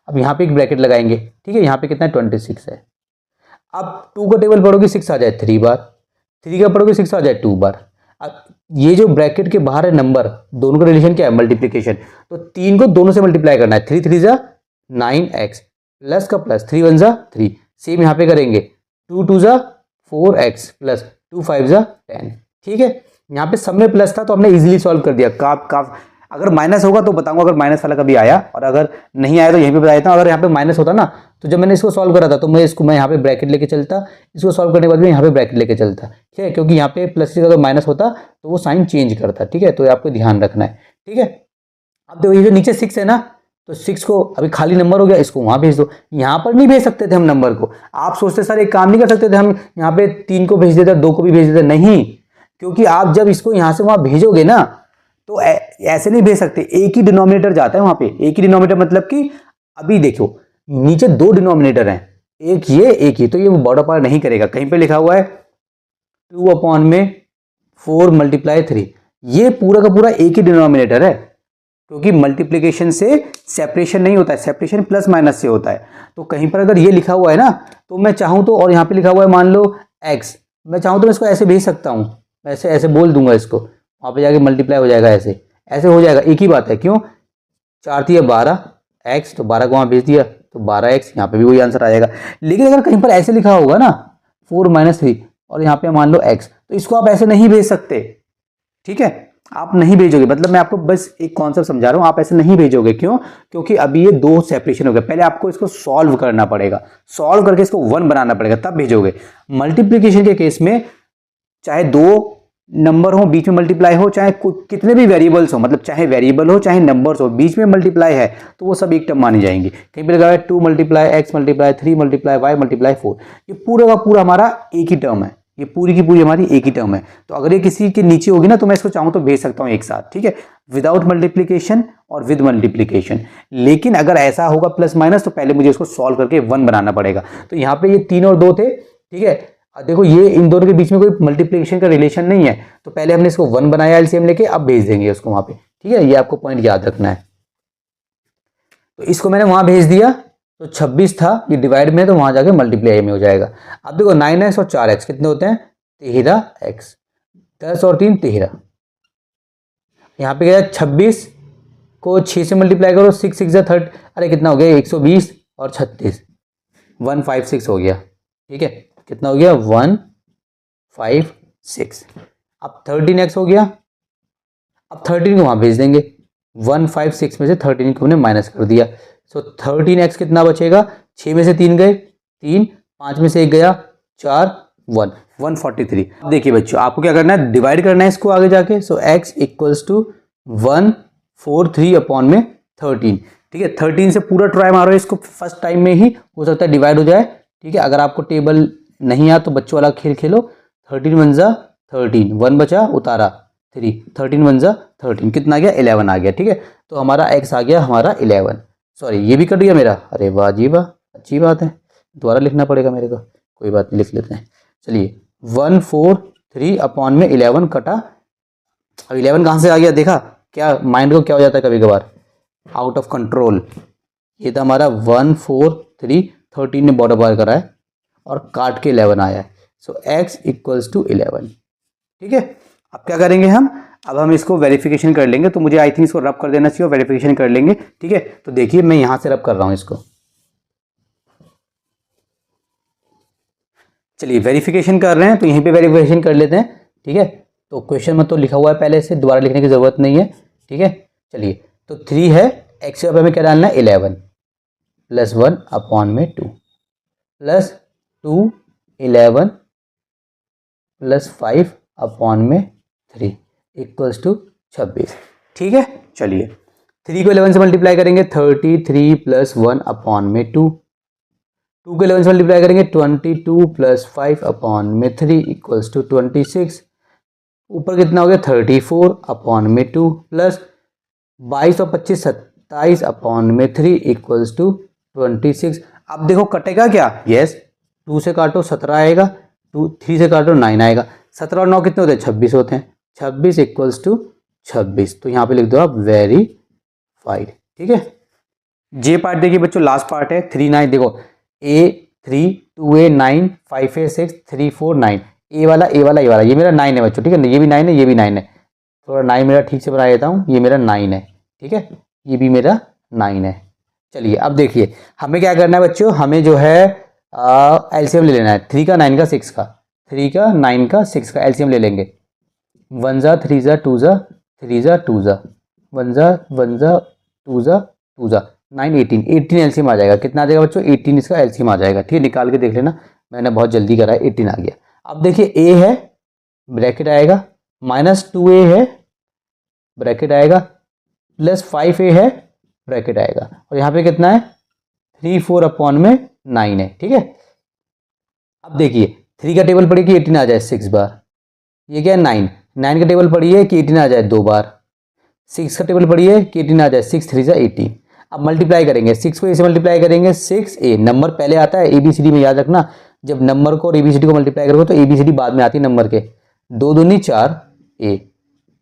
अब यहाँ पे एक ब्रैकेट लगाएंगे, ठीक है। यहाँ पे कितना है 26 है। अब 2 का टेबल पढ़ोगे 6 आ जाए 3 बार, 3 का पढ़ोगे 6 आ जाए 2 बार। अब ये जो ब्रैकेट के बाहर है नंबर, दोनों का रिलेशन क्या है, मल्टीप्लीकेशन। तो 3 को दोनों से मल्टीप्लाई करना है, 3 3 जा 9x प्लस का प्लस 3 1 जा 3। सेम यहाँ पे करेंगे, 2 2 जा 4x प्लस 2 5 जा 10, ठीक है। यहाँ पे सब में प्लस था तो हमने इजीली सॉल्व कर दिया। काफ अगर माइनस होगा तो बताऊंगा, अगर माइनस वाला कभी आया, और अगर नहीं आया तो यहीं पे बता देता हूँ। अगर यहाँ पे माइनस होता ना, तो जब मैंने इसको सॉल्व करा था तो मैं यहाँ पे ब्रैकेट लेके चलता, इसको सॉल्व करने के बाद मैं यहाँ पे ब्रैकेट लेके चलता, ठीक है। क्योंकि यहाँ पे प्लस की जगह माइनस होता तो वो साइन चेंज करता, ठीक है। तो आपको ध्यान रखना है, ठीक है। अब देखो, ये जो नीचे 6 है ना, तो 6 को अभी खाली नंबर हो गया, इसको वहां भेज दो। यहाँ पर नहीं भेज सकते थे हम नंबर को। आप सोचते सर एक काम नहीं कर सकते थे हम यहाँ पे 3 को भेज देते, 2 को भी भेज देते, नहीं, क्योंकि आप जब इसको यहाँ से वहां भेजोगे ना तो ऐसे नहीं भेज सकते। एक ही डिनोमिनेटर जाता है वहां पे। एक ही डिनोमिनेटर मतलब कि अभी देखो नीचे 2 डिनोमिनेटर हैं, एक ये एक ही, तो ये बॉर्डर पार नहीं करेगा। कहीं पे लिखा हुआ है 2/4 मल्टीप्लाई 3, ये पूरा का पूरा एक ही डिनोमिनेटर है, क्योंकि मल्टीप्लिकेशन से सेपरेशन नहीं होता है, सेपरेशन प्लस माइनस से होता है। तो कहीं पर अगर ये लिखा हुआ है ना, तो मैं चाहूं तो, और यहाँ पे लिखा हुआ है मान लो x, मैं चाहूं तो मैं इसको ऐसे भेज सकता हूं, ऐसे ऐसे बोल दूंगा इसको, वहां पे जाके मल्टीप्लाई हो जाएगा, ऐसे ऐसे हो जाएगा। एक ही बात है, क्यों, 4 3 12 x, तो 12 को वहां भेज दिया तो 12x, यहाँ पे भी वही आंसर आ जाएगा। लेकिन अगर कहीं पर ऐसे लिखा होगा ना 4 - 3 और यहाँ पे मान लो x, तो इसको आप ऐसे नहीं भेज सकते, ठीक है। आप नहीं भेजोगे, मतलब मैं आपको बस एक कॉन्सेप्ट समझा रहा हूं, आप ऐसे नहीं भेजोगे। क्यों? क्योंकि अभी ये 2 सेपरेशन हो गए, पहले आपको इसको सॉल्व करना पड़ेगा, सॉल्व करके इसको 1 बनाना पड़ेगा, तब भेजोगे। मल्टीप्लिकेशन के केस में चाहे 2 नंबर हो, बीच में मल्टीप्लाई हो, चाहे कितने भी वेरिएबल्स हो, मतलब चाहे वेरिएबल हो चाहे नंबर्स हो, बीच में मल्टीप्लाई है तो वो सब एक टर्म मानी जाएंगी। कहीं पे लगा है 2 × x × 3 × y × 4, ये पूरा का पूरा हमारा एक ही टर्म है, ये पूरी की पूरी हमारी एक ही टर्म है। तो अगर ये किसी के नीचे होगी ना, तो मैं इसको चाहूँ तो भेज सकता हूँ एक साथ, ठीक है, विदाउट मल्टीप्लिकेशन और विद मल्टीप्लिकेशन। लेकिन अगर ऐसा होगा प्लस माइनस, तो पहले मुझे इसको सॉल्व करके 1 बनाना पड़ेगा। तो यहाँ पे ये 3 और 2 थे, ठीक है। देखो ये इन दोनों के बीच में कोई मल्टीप्लिकेशन का रिलेशन नहीं है, तो पहले हमने इसको 1 बनाया एलसीएम लेके, अब भेज देंगे उसको वहां पे, ठीक है। ये आपको पॉइंट याद रखना है। तो इसको मैंने वहां भेज दिया, तो 26 था, ये डिवाइड में, तो वहां जाके मल्टीप्लाई में हो जाएगा। अब देखो 9x और 4x कितने होते हैं, 13x, 10 और 3 13। यहाँ पे क्या है, 26 को 6 से मल्टीप्लाई करो, 6 6 जा 30, अरे कितना हो गया 120 और 36, 156 हो गया, ठीक है। कितना हो गया 156। अब 13x हो गया, अब 13 को वहां भेज देंगे, 156 में से 13 को हमने माइनस कर दिया, सो 13x कितना बचेगा, 6 में से 3 गए 3, 5 में से 1 गया 4, 1 143। अब देखिए बच्चों, आपको क्या करना है, डिवाइड करना है इसको आगे जाके। सो x = 143/13, ठीक है। 13 से पूरा ट्राई मारो इसको फर्स्ट टाइम में ही, हो सकता है डिवाइड हो जाए, ठीक है। अगर आपको टेबल नहीं आ तो बच्चों वाला खेल खेलो। 13 वन जा 13, 1 बचा उतारा 3, 13 वन जा 13, कितना आ गया 11 आ गया। ठीक है, तो हमारा x आ गया हमारा 11। सॉरी ये भी कट गया मेरा, अरे वाह जी वाह, अच्छी बात है, दोबारा लिखना पड़ेगा मेरे को, कोई बात नहीं लिख लेते हैं। चलिए 143 अपॉन में 11 कटा। अब 11 कहाँ से आ गया देखा, क्या माइंड को क्या हो जाता है कभी कभार, आउट ऑफ कंट्रोल। ये था हमारा 143, 13 ने बॉर्डर बार करा है और काट के 11 आया है। सो x इक्वल्स टू 11। ठीक है, अब क्या करेंगे अब हम इसको वेरिफिकेशन कर लेंगे। तो मुझे आई थिंक इसको रब कर देना चाहिए और वेरिफिकेशन कर लेंगे। ठीक है, तो देखिए मैं यहां से रब कर रहा हूं इसको। चलिए वेरिफिकेशन कर रहे हैं तो यहीं पे वेरिफिकेशन कर लेते हैं। ठीक है, तो क्वेश्चन में तो लिखा हुआ है पहले से, दोबारा लिखने की जरूरत नहीं है। ठीक है, चलिए तो 3 है, x के में क्या डालना है 11 प्लस 1 अपॉन में 2 प्लस 2 11 प्लस 5 अपॉन में 3 इक्वल्स टू 26। ठीक है, चलिए 3 को 11 से मल्टीप्लाई करेंगे 33 प्लस 1 अपॉन में 2, 2 को 11 से मल्टीप्लाई करेंगे 22 प्लस 5 अपॉन में 3 इक्वल्स टू 26। ऊपर कितना हो गया 34 अपॉन में 2 प्लस 22 और 25 27 अपॉन में 3 इक्वल्स टू 26। अब देखो कटेगा क्या, यस 2 से काटो 17 आएगा, 3 से काटो 9 आएगा, 17 और 9 कितने होते हैं 26 होते हैं, 26 इक्वल्स टू 26। तो यहाँ पे लिख दो आप वेरीफाइड। ठीक है, जे पार्ट देखिए बच्चों, लास्ट पार्ट है 3 9। देखो A3 2A 9 5A 6 3 4 9, ए वाला ये मेरा 9 है बच्चों। ठीक है ना, ये भी 9 है, ये भी 9 है, थोड़ा 9 मेरा ठीक से बना देता हूँ, ये मेरा 9 है। ठीक है, ये भी मेरा 9 है। चलिए अब देखिए हमें क्या करना है बच्चों, हमें जो है एलसीएम ले लेना है 3 का 9 का 6 का, 3 का 9 का 6 का एलसीएम ले लेंगे। 1 जा 3 जा 2 जा 3 जा 2 जा 1 जा 1 जा 2 जा 2 जा 9 18, 18 एलसीएम आ जाएगा। कितना आ जाएगा बच्चों 18 इसका एलसीएम आ जाएगा। ठीक है, निकाल के देख लेना, मैंने बहुत जल्दी करा है, 18 आ गया। अब देखिए ए है ब्रैकेट आएगा, -2a है ब्रैकेट आएगा, प्लस 5a है ब्रैकेट आएगा, और यहाँ पे कितना है 3 4 अपॉन में 9 है। ठीक है, अब देखिए 3 का टेबल पड़ी कि 18 आ जाए 6 बार, ये क्या है 9, 9 का टेबल पड़ी है कि 18 आ जाए 2 बार, 6 का टेबल पड़ी है कि 18 आ जाए 6 3 जा 18। अब मल्टीप्लाई करेंगे 6 को ए से मल्टीप्लाई करेंगे 6a, नंबर पहले आता है ABCD में, याद रखना जब नंबर को और ABCD को मल्टीप्लाई करोगे तो ABCD बाद में आती है नंबर के। 2 दूनी 4 a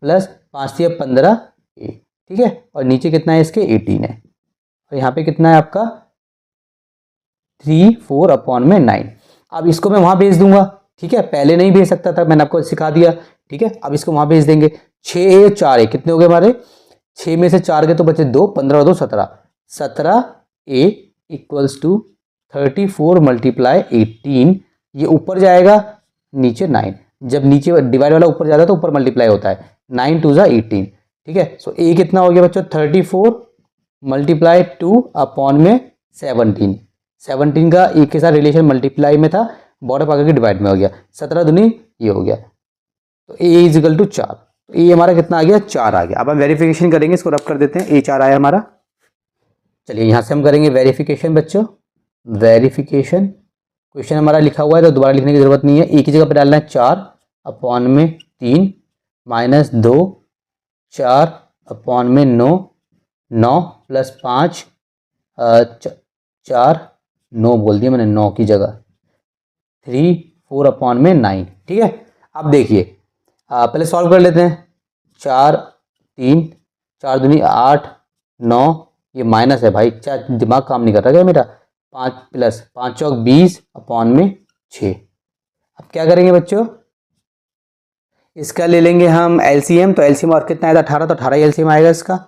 प्लस 5 3 15 a। ठीक है, और नीचे कितना है इसके 18 है, और यहाँ पे कितना है आपका 3 4 अपॉन में 9। अब इसको मैं वहाँ भेज दूंगा। ठीक है, पहले नहीं भेज सकता था, मैंने आपको सिखा दिया। ठीक है, अब इसको वहाँ भेज देंगे। 6a 4a कितने हो गए हमारे, 6 में से 4 के तो बचे 2, 15 और 2 17, 17a इक्वल्स टू 34 मल्टीप्लाई 18। ये ऊपर जाएगा नीचे 9, जब नीचे डिवाइड वाला ऊपर जाता है तो ऊपर मल्टीप्लाई होता है, 9 2 जा 18। ठीक है, सो a कितना हो गया बच्चों 34 मल्टीप्लाई 2 अपॉन में 17, 17 का a के साथ रिलेशन मल्टीप्लाई में था, बॉर्डर पकड़ के डिवाइड में हो गया, 17 दूनी ये हो गया, तो a इज इक्वल टू 4। तो a हमारा कितना आ गया 4 आ गया। अब हम वेरिफिकेशन करेंगे, इसको रब कर देते हैं, a 4 आया हमारा। चलिए यहाँ से हम करेंगे वेरिफिकेशन बच्चों, वेरिफिकेशन। क्वेश्चन हमारा लिखा हुआ है तो दोबारा लिखने की जरूरत नहीं है, एक ही जगह पर डालना है 4 अपॉन में 3 -2 4 अपॉन में 9 9 प्लस 5 4 9 बोल दिया मैंने 9 की जगह, 3 4 अपॉन में 9। ठीक है, अब देखिए पहले सॉल्व कर लेते हैं। 4 3 4 दूनी 8 9, ये माइनस है भाई, क्या दिमाग काम नहीं कर रहा क्या मेरा, 5 प्लस 5 चौक 20 अपॉन में 6। अब क्या करेंगे बच्चों, इसका ले लेंगे हम एलसीएम। तो एलसीएम और कितना आएगा 18, तो 18 एलसीएम आएगा इसका।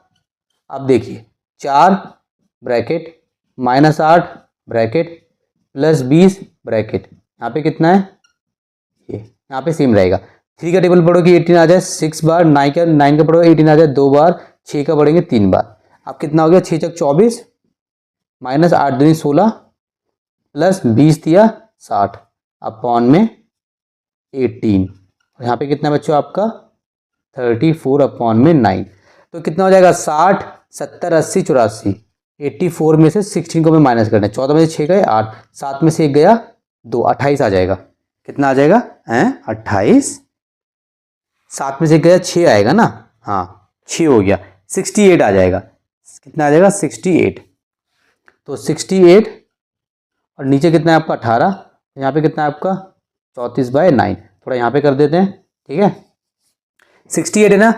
अब देखिए 4 ब्रैकेट -8 ब्रैकेट प्लस 20 ब्रैकेट, यहाँ पे कितना है ये, यहाँ पे सेम रहेगा। 3 का टेबल पढ़ो कि 18 आ जाए 6 बार, 9 का पढ़ो 18 आ जाए 2 बार, 6 का पढ़ेंगे 3 बार। अब कितना हो गया 6 चौक 24 -8 दूनी 16 प्लस 20 दिया 60 अपॉन में 18, और यहाँ पे कितना बच्चों आपका 34 अपॉन में 9। तो कितना हो जाएगा 60 70 80 84, 84 में से 16 को मैं माइनस करना है, 14 में से 6 गए 8, 7 में से 1 गया 2, 28 आ जाएगा। कितना आ जाएगा? 28। 7 में से गया 6 आएगा ना, हाँ 6 हो गया, 68 आ जाएगा। कितना आ जाएगा? 68। तो 68 और नीचे कितना है आपका? 18। यहाँ पे कितना है आपका? 34/9। थोड़ा यहाँ पे कर देते हैं, ठीक है। 68 है ना,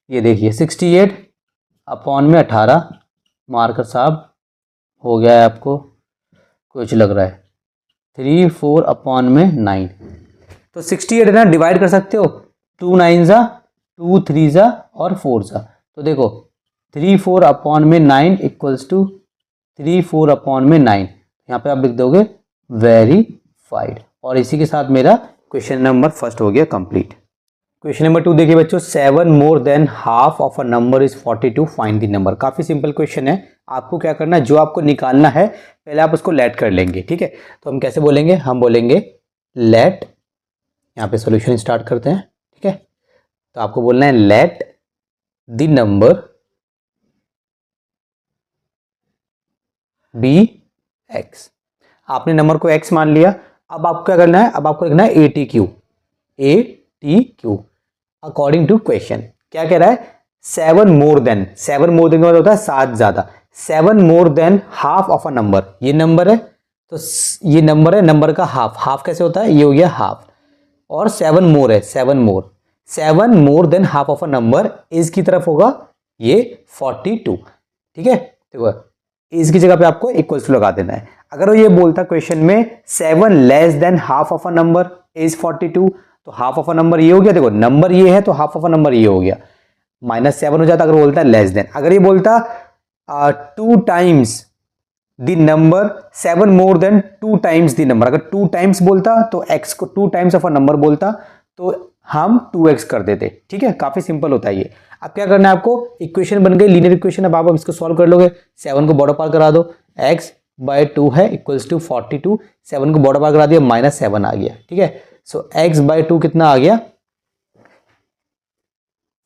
ये देखिए 68 अपॉन में 18, मार्कर साहब हो गया है आपको कुछ लग रहा है 3, 4 अपॉन में 9। तो 68 है ना, डिवाइड कर सकते हो, 2 9 जा, 2 3 जा और 4 जा। तो देखो 3 4 अपॉन में 9 इक्वल्स टू 3 4 अपॉन में 9। यहाँ पे आप लिख दोगे वेरीफाइड। और इसी के साथ मेरा क्वेश्चन नंबर फर्स्ट हो गया कंप्लीट। क्वेश्चन नंबर 2 देखिए बच्चों, 7 more than half of a number is 42, find the number. काफी सिंपल क्वेश्चन है। आपको क्या करना है, जो आपको निकालना है पहले आप उसको लेट कर लेंगे, ठीक है। तो हम कैसे बोलेंगे? हम बोलेंगे लेट, यहाँ पे सॉल्यूशन स्टार्ट करते हैं, ठीक है। तो आपको बोलना है let the number be x. आपने नंबर को एक्स मान लिया। अब आपको क्या करना है? अब आपको लिखना है ATQ, ATQ according to question. क्या कह रहा है? 7 मोर देन, 7 मोर देन का मतलब होता है 7 ज्यादा। 7 more than half of a number, ये नंबर है तो ये नंबर है, नंबर का हाफ। हाफ कैसे होता है? ये हो गया हाफ। और 7 मोर है, 7 मोर, 7 more than half of a number is की तरफ होगा ये 42, ठीक है। देखो इज की जगह पे आपको इक्वल्स टू लगा देना है। अगर वो ये बोलता क्वेश्चन में 7 less than half of a number is 42, तो हाफ ऑफ अ नंबर ये हो गया। देखो नंबर ये है तो हाफ ऑफ अ नंबर ये हो गया, -7 हो जाता अगर बोलता है लेस देन। अगर ये बोलता 2 times the number, 7 more than 2 times the number, अगर 2 टाइम्स बोलता तो x को 2 टाइम्स ऑफ अ नंबर बोलता तो हम 2x कर देते, ठीक है। काफी सिंपल होता है ये। अब क्या करना है आपको? इक्वेशन बन गई, लीनियर इक्वेशन। अब आप इसको सॉल्व कर लोगे। 7 को बॉर्डर पार करा दो, x/2 है इक्वल्स टू 42। 7 को बॉर्डर पार करा दिया, -7 आ गया, ठीक है। सो x/2 कितना आ गया?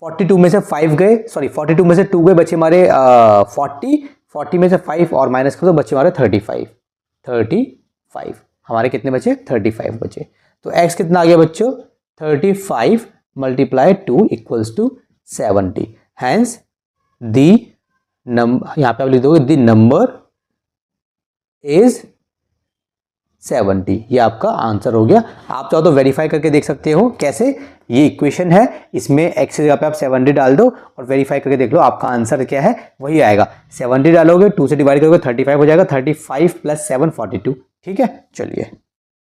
42 में से 5 गए, सॉरी 42 में से 2 गए, बचे हमारे 40 में से 5 और माइनस कर दो, बचे हमारे 35 हमारे कितने बचे? 35 बचे। तो x कितना आ गया बच्चों? 35 × 2 equals to 70। Hence the number, यहाँ पे आप लिख दोगे दी नंबर इज 70। ये आपका आंसर हो गया। आप चाहो तो वेरीफाई करके देख सकते हो। कैसे? ये इक्वेशन है, इसमें x की जगह पे आप 70 डाल दो और वेरीफाई करके देख लो आपका आंसर क्या है, वही आएगा। 70 डालोगे, 2 से डिवाइड करोगे, 35 हो जाएगा। 35 + 7 42, ठीक है। चलिए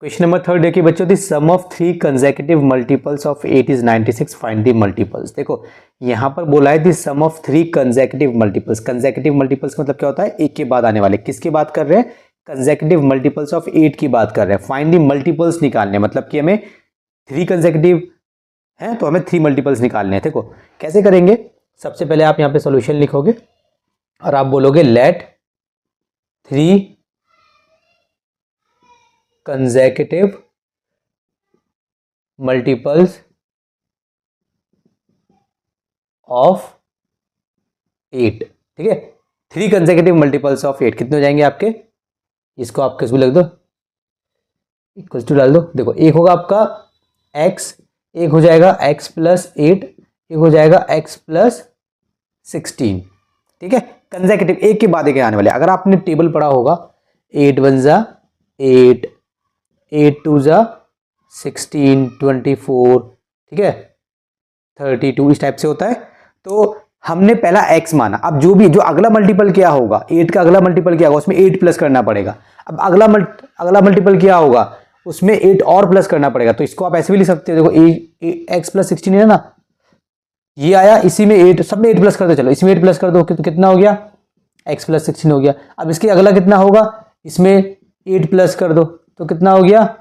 क्वेश्चन नंबर 3 देखिए बच्चों, the sum of 3 consecutive multiples of 8 is 96, find the multiples. देखो यहाँ पर बोला है the sum of 3 consecutive multiples. Consecutive multiples मतलब क्या होता है? एक के बाद आने वाले। किसकी बात कर रहे हैं? कंसेक्यूटिव मल्टीपल्स ऑफ 8 की बात कर रहे हैं। फाइंड द मल्टीपल्स निकालने, मतलब कि हमें 3 कंसेक्यूटिव है तो हमें 3 मल्टीपल्स निकालने हैं। देखो कैसे करेंगे? सबसे पहले आप यहाँ पे सॉल्यूशन लिखोगे और आप बोलोगे लेट 3 कंसेक्यूटिव मल्टीपल्स ऑफ 8, ठीक है। 3 कंसेक्यूटिव मल्टीपल्स ऑफ 8 कितने हो जाएंगे आपके? इसको आप किस भी लिख दो, इक्वल्स टू डाल दो। देखो एक होगा आपका x, एक हो जाएगा x + 8, एक हो जाएगा x + 16, ठीक है। कंसेक्यूटिव एक के बाद एक आने वाले। अगर आपने टेबल पढ़ा होगा 8 1 जा 8, 8 2 जा 16, 24, ठीक है, 32, इस टाइप से होता है। तो हमने पहला x माना। अब जो अगला मल्टीपल क्या होगा, 8 का अगला मल्टीपल क्या होगा, उसमें 8 प्लस करना पड़ेगा। अब अगला मल्टीपल क्या होगा, उसमें 8 और प्लस करना पड़ेगा। तो इसको आप ऐसे भी लिख सकते हो। देखो x + 16 है ना, ये आया, इसी में 8, सब में 8 प्लस कर दो। चलो इसमें 8 प्लस कर दो, तो कितना हो गया? x + 16 हो गया। अब इसके अगला कितना होगा, इसमें 8 प्लस कर दो, तो कितना हो गया?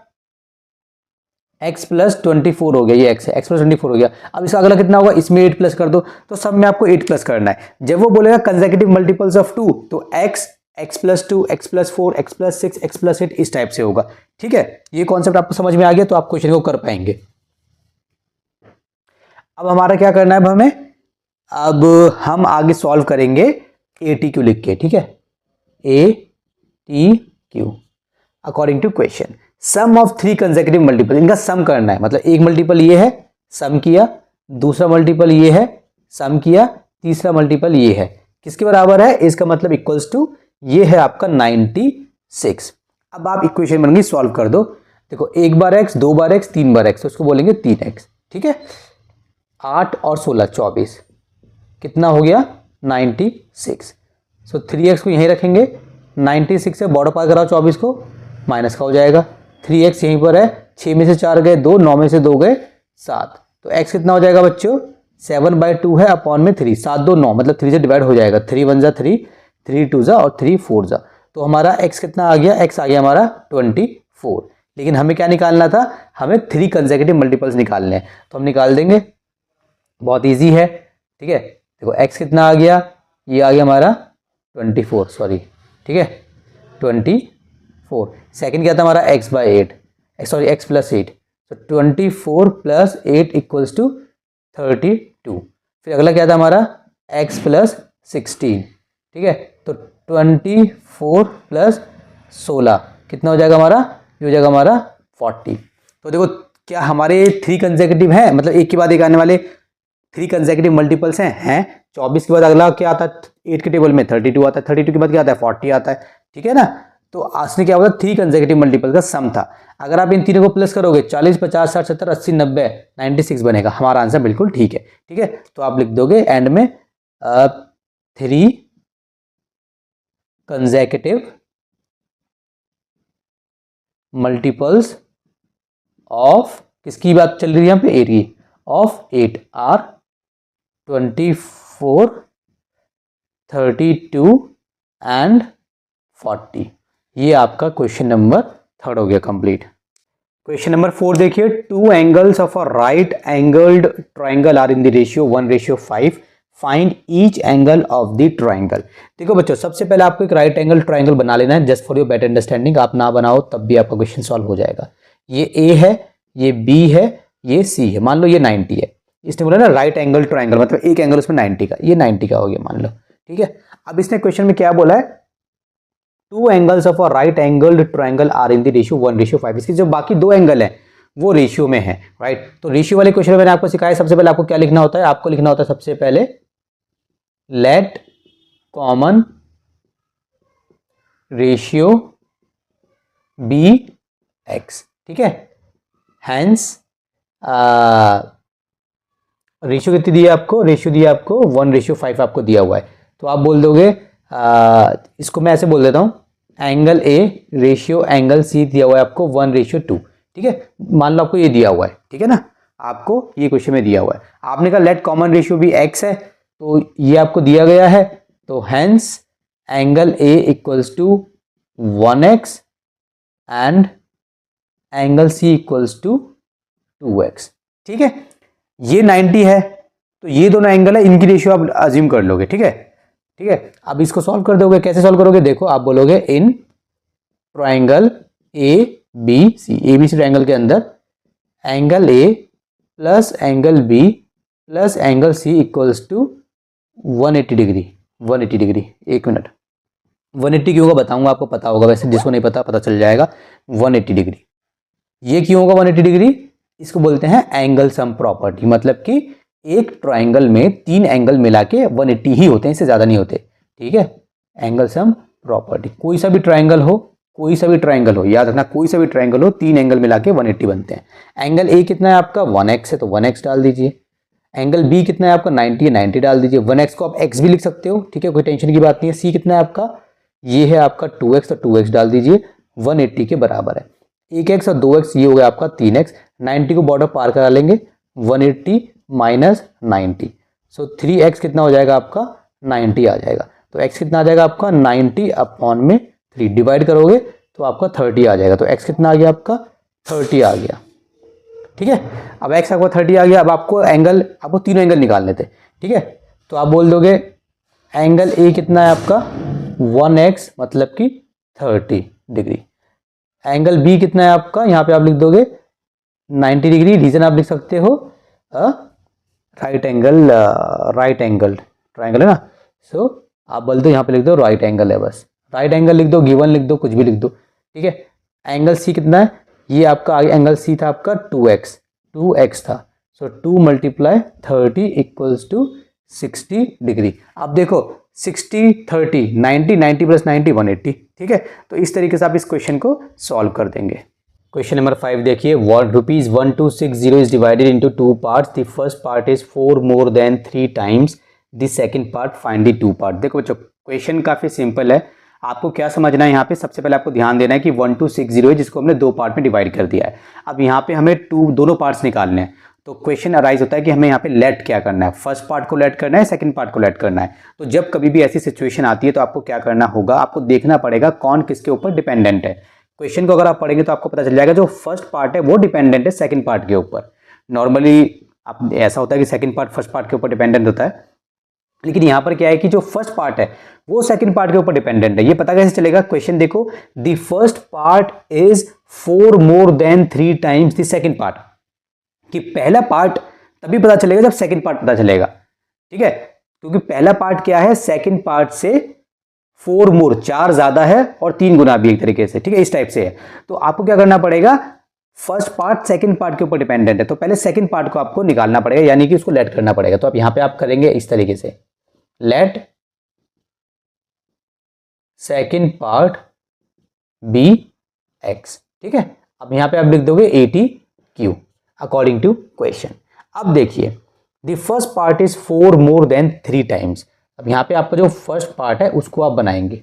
x + 24 हो गया। ये x है, x + 24 हो गया। अब इसका अगला कितना होगा, इसमें 8 प्लस कर दो। तो सब में आपको 8 प्लस करना है। जब वो बोलेगा कंसेक्यूटिव मल्टीपल्स ऑफ 2, तो x + 2, x + 4, x + 6, x + 8 इस टाइप से होगा, ठीक है। ये कॉन्सेप्ट आपको समझ में आ गया तो आप क्वेश्चन को कर पाएंगे। अब हमारा क्या करना है? अब हमें, अब हम आगे सॉल्व करेंगे ATQ लिख के, ठीक है। ATQ according to question. Sum of 3 consecutive multiple, इनका सम करना है, मतलब एक मल्टीपल ये है, सम किया, दूसरा मल्टीपल ये है, सम किया, तीसरा मल्टीपल ये है, किसके बराबर है, इसका मतलब इक्वल्स टू ये है आपका 96। अब आप इक्वेशन बन गई, सॉल्व कर दो। देखो एक बार x, दो बार x, तीन बार x, तो उसको बोलेंगे 3x, ठीक है। 8 और 16 24, कितना हो गया 96। सो 3x को यहीं रखेंगे, 96 से बॉर्डर पार कराओ 24 को, माइनस का हो जाएगा, 3x यहीं पर है, 6 में से 4 गए 2, 9 में से 2 गए 7, तो x कितना हो जाएगा बच्चों 7/2 है अपॉन में 3, 7 2 9, मतलब 3 से डिवाइड हो जाएगा, 3 1 जा 3, 3 2 जा और 3 4 जा, तो हमारा x कितना आ गया, x आ गया हमारा 24। लेकिन हमें क्या निकालना था, हमें 3 कंसेक्यूटिव मल्टीपल्स निकालने हैं, तो हम निकाल देंगे, बहुत ईजी है, ठीक है। देखो x कितना आ गया, ये आ गया हमारा 24, सॉरी, ठीक है 24। सेकंड क्या था हमारा x/8, सॉरी x + 8, तो 24 + 8 = 32। फिर अगला क्या था हमारा x + 16, ठीक है, तो 24 + 16 कितना हो जाएगा हमारा, ये हो जाएगा हमारा 40। तो देखो क्या हमारे 3 कंसेक्यूटिव हैं, मतलब एक के बाद एक आने वाले 3 कंसेक्यूटिव मल्टीपल्स हैं। 24 के बाद अगला क्या आता है 8 के टेबल में 32 आता है, 32 के बाद क्या आता है 40 आता है, ठीक है ना। तो असली क्या होगा 3 कंसेक्यूटिव मल्टीपल का सम था। अगर आप इन तीनों को प्लस करोगे 40 50 60 70 80 90 96 बनेगा, हमारा आंसर बिल्कुल ठीक है, ठीक है। तो आप लिख दोगे एंड में 3 कंसेक्यूटिव मल्टीपल्स ऑफ, किसकी बात चल रही है यहाँ पे 8 की, ऑफ 8 आर 24 32 एंड 40। ये आपका क्वेश्चन नंबर 3 हो गया कंप्लीट। क्वेश्चन नंबर 4 देखिए, 2 angles of a right angled triangle are in the ratio 1:5, find each angle of the triangle. देखो बच्चों सबसे पहले आपको एक राइट एंगल ट्राइंगल बना लेना है, just for your better understanding, आप ना बनाओ तब भी आपका क्वेश्चन सॉल्व हो जाएगा। ये ए है, ये बी है, ये सी है, मान लो ये 90 है, इसने बोला ना राइट एंगल ट्राइंगल, मतलब एक एंगल उसमें 90 का, ये 90 का हो गया मान लो, ठीक है। अब इसने क्वेश्चन में क्या बोला है, 2 angles of a right angled triangle are in the ratio 1:5, इसके जो बाकी 2 एंगल हैं वो रेशियो में है, राइट। तो रेशियो वाले क्वेश्चन में मैंने आपको सिखाया, सबसे पहले आपको क्या लिखना होता है, आपको लिखना होता है सबसे पहले let common ratio be x, ठीक है। हैंस रेशियो कितनी दी है आपको, रेशियो दिया आपको 1:5 आपको दिया हुआ है, तो आप बोल दोगे इसको मैं ऐसे बोल देता हूँ, angle A ratio angle C दिया हुआ है आपको 1:2, ठीक है। मान लो आपको ये दिया हुआ है, ठीक है ना, आपको ये क्वेश्चन में दिया हुआ है, आपने कहा let common ratio be x है, तो ये आपको दिया गया है, तो hence angle A = 1x and angle C = 2x, ठीक है। ये 90 है, तो ये दोनों एंगल है, इनकी रेशियो आप अज्यूम कर लोगे, ठीक है, ठीक है। अब इसको सॉल्व कर दोगे, कैसे सॉल्व करोगे, देखो आप बोलोगे in triangle A B C triangle के अंदर angle A plus angle B plus angle C = 180 degree, 180 degree, एक मिनट 180 क्यों होगा बताऊंगा, आपको पता होगा, वैसे जिसको नहीं पता पता चल जाएगा। 180 डिग्री ये क्यों होगा 180 डिग्री, इसको बोलते हैं एंगल सम प्रॉपर्टी, मतलब कि एक ट्राइंगल में 3 एंगल मिला के 180 ही होते हैं, इससे ज़्यादा नहीं होते, ठीक है। एंगल सम प्रॉपर्टी, कोई सा भी ट्राइंगल हो, कोई सा भी ट्राइंगल हो, याद रखना कोई सा भी ट्राइंगल हो, 3 एंगल मिला के 180 बनते हैं। एंगल ए कितना है आपका 1x है, तो 1x डाल दीजिए। एंगल बी कितना है आपका 90 है, 90 डाल दीजिए। 1x को आप x भी लिख सकते हो, ठीक है, कोई टेंशन की बात नहीं है। सी कितना है आपका, ये है आपका 2x, तो 2x डाल दीजिए, 180 के बराबर है। 1x और 2x ये हो गया आपका 3x, 90 को बॉर्डर पार करा लेंगे, 180 माइनस 90, सो 3x कितना हो जाएगा आपका 90 आ जाएगा, तो x कितना आ जाएगा आपका 90 अपॉन में 3 डिवाइड करोगे तो आपका 30 आ जाएगा, तो x कितना आ गया आपका 30 आ गया, ठीक है। अब x आपका 30 आ गया, अब आपको तीनों एंगल निकालने थे, ठीक है। तो आप बोल दोगे एंगल ए कितना है आपका 1x मतलब कि 30 डिग्री, एंगल बी कितना है आपका, यहाँ पे आप लिख दोगे 90 डिग्री, रीजन आप लिख सकते हो राइट एंगल ट्राइंगल है ना, सो आप बोल दो यहाँ पे लिख दो राइट एंगल है, बस राइट एंगल लिख दो, गिवन लिख दो, कुछ भी लिख दो, ठीक है। एंगल सी कितना है ये आपका एंगल सी था आपका 2x था। सो 2 × 30 = 60 डिग्री। अब देखो 60 30 90 90 + 90 180, ठीक है। तो इस तरीके से आप इस क्वेश्चन को सॉल्व कर देंगे। क्वेश्चन नंबर 5 देखिए, ₹1260 is divided into 2 parts, the first part is 4 more than 3 times the second part, find the 2 part. देखो बच्चों क्वेश्चन काफी सिंपल है, आपको क्या समझना है यहाँ पे, सबसे पहले आपको ध्यान देना है कि 1260 है जिसको हमने 2 पार्ट में डिवाइड कर दिया है। अब यहाँ पे हमें दोनों पार्ट्स निकालने हैं, तो क्वेश्चन अराइज होता है कि हमें यहाँ पे लेट क्या करना है, फर्स्ट पार्ट को लेट करना है, सेकंड पार्ट को लेट करना है। तो जब कभी भी ऐसी सिचुएशन आती है तो आपको क्या करना होगा, आपको देखना पड़ेगा कौन किसके ऊपर डिपेंडेंट है। क्वेश्चन को अगर आप पढ़ेंगे तो आपको पता चल जाएगा जो फर्स्ट पार्ट है वो डिपेंडेंट है सेकंड पार्ट के ऊपर। नॉर्मली आप ऐसा होता है कि सेकंड पार्ट फर्स्ट पार्ट के ऊपर डिपेंडेंट होता है, लेकिन यहाँ पर क्या है कि जो फर्स्ट पार्ट है वो सेकंड पार्ट के ऊपर डिपेंडेंट है। ये पता कैसे चलेगा, क्वेश्चन देखो, the first part is 4 more than 3 times the second part, कि पहला पार्ट तभी पता चलेगा जब सेकंड पार्ट पता चलेगा, ठीक है। क्योंकि पहला पार्ट क्या है, सेकंड पार्ट से 4 more 4 ज्यादा है और 3 गुना भी एक तरीके से, ठीक है, इस टाइप से है। तो आपको क्या करना पड़ेगा, फर्स्ट पार्ट सेकंड पार्ट के ऊपर डिपेंडेंट है, तो पहले सेकंड पार्ट को आपको निकालना पड़ेगा, यानी कि उसको लेट करना पड़ेगा। तो अब यहां पे आप करेंगे इस तरीके से, let second part be x, ठीक है। अब यहां पे आप लिख दोगे 80Q अकॉर्डिंग टू क्वेश्चन। अब देखिए, the first part is 4 more than 3 times। अब यहां पे आपका जो फर्स्ट पार्ट है उसको आप बनाएंगे,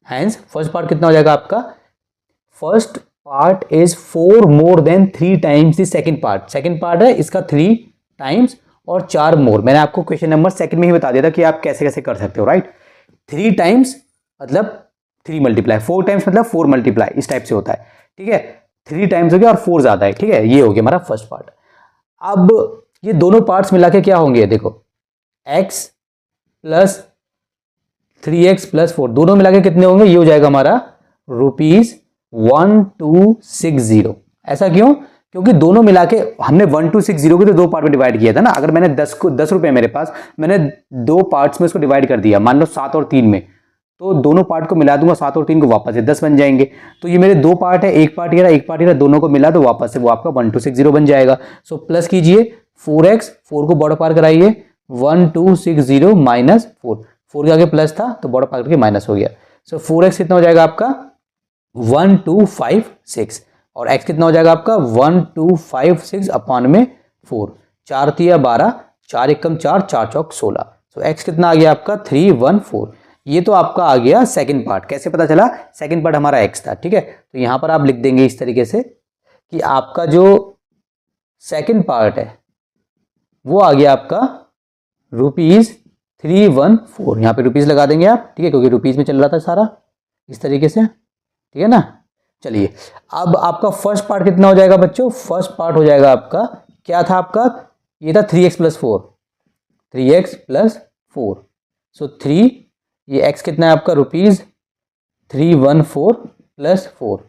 हैंस फर्स्ट पार्ट कितना हो जाएगा आपका, first part is 4 more than 3 times the second part, second part है इसका 3 times और 4 more। मैंने आपको क्वेश्चन नंबर सेकंड में ही बता दिया था कि आप कैसे कैसे कर सकते हो, राइट। 3 times मतलब 3 × 4 times मतलब 4 × इस टाइप से होता है, ठीक है। 3 times हो गया और 4 ज्यादा है, ठीक है। ये हो गया हमारा फर्स्ट पार्ट। अब ये दोनों पार्ट्स मिला के क्या होंगे, देखो x + 3x + 4 दोनों मिला के कितने होंगे, ये हो जाएगा हमारा ₹1260। ऐसा क्यों, क्योंकि दोनों मिला के हमने 1260 को तो 2 पार्ट में डिवाइड किया था ना। अगर मैंने 10 रुपए मेरे पास, मैंने 2 पार्ट्स में उसको डिवाइड कर दिया, मान लो 7 और 3 में, तो दोनों पार्ट को मिला दूंगा, 7 और 3 को वापस से 10 बन जाएंगे। तो ये मेरे 2 पार्ट है, एक पार्ट ये रहा, एक पार्ट ये रहा, दोनों को मिला तो वापस से वो आपका 1260 बन जाएगा। सो प्लस कीजिए 4x, 4 को बॉर्डर पार कराइए, 1260 माइनस 4 के आगे प्लस था तो बॉर्डर पार करके माइनस हो गया। सो 4x कितना हो जाएगा आपका 1256 और x कितना हो जाएगा आपका 1256 अपॉन में 4, 4 × 12, 4 × 4, 4 चौक 16। सो x कितना आ गया आपका 314। ये तो आपका आ गया सेकंड पार्ट। कैसे पता चला, सेकंड पार्ट हमारा x था, ठीक है। तो यहां पर आप लिख देंगे इस तरीके से कि आपका जो सेकंड पार्ट है वो आ गया आपका ₹314। यहां पे रुपीज लगा देंगे आप, ठीक है, क्योंकि रुपीज में चल रहा था सारा, इस तरीके से, ठीक है ना। चलिए अब आपका फर्स्ट पार्ट कितना हो जाएगा बच्चों, फर्स्ट पार्ट हो जाएगा आपका, क्या था आपका, ये था 3x + 4, 3x + 4। सो 3, ये x कितना है आपका ₹314 + 4।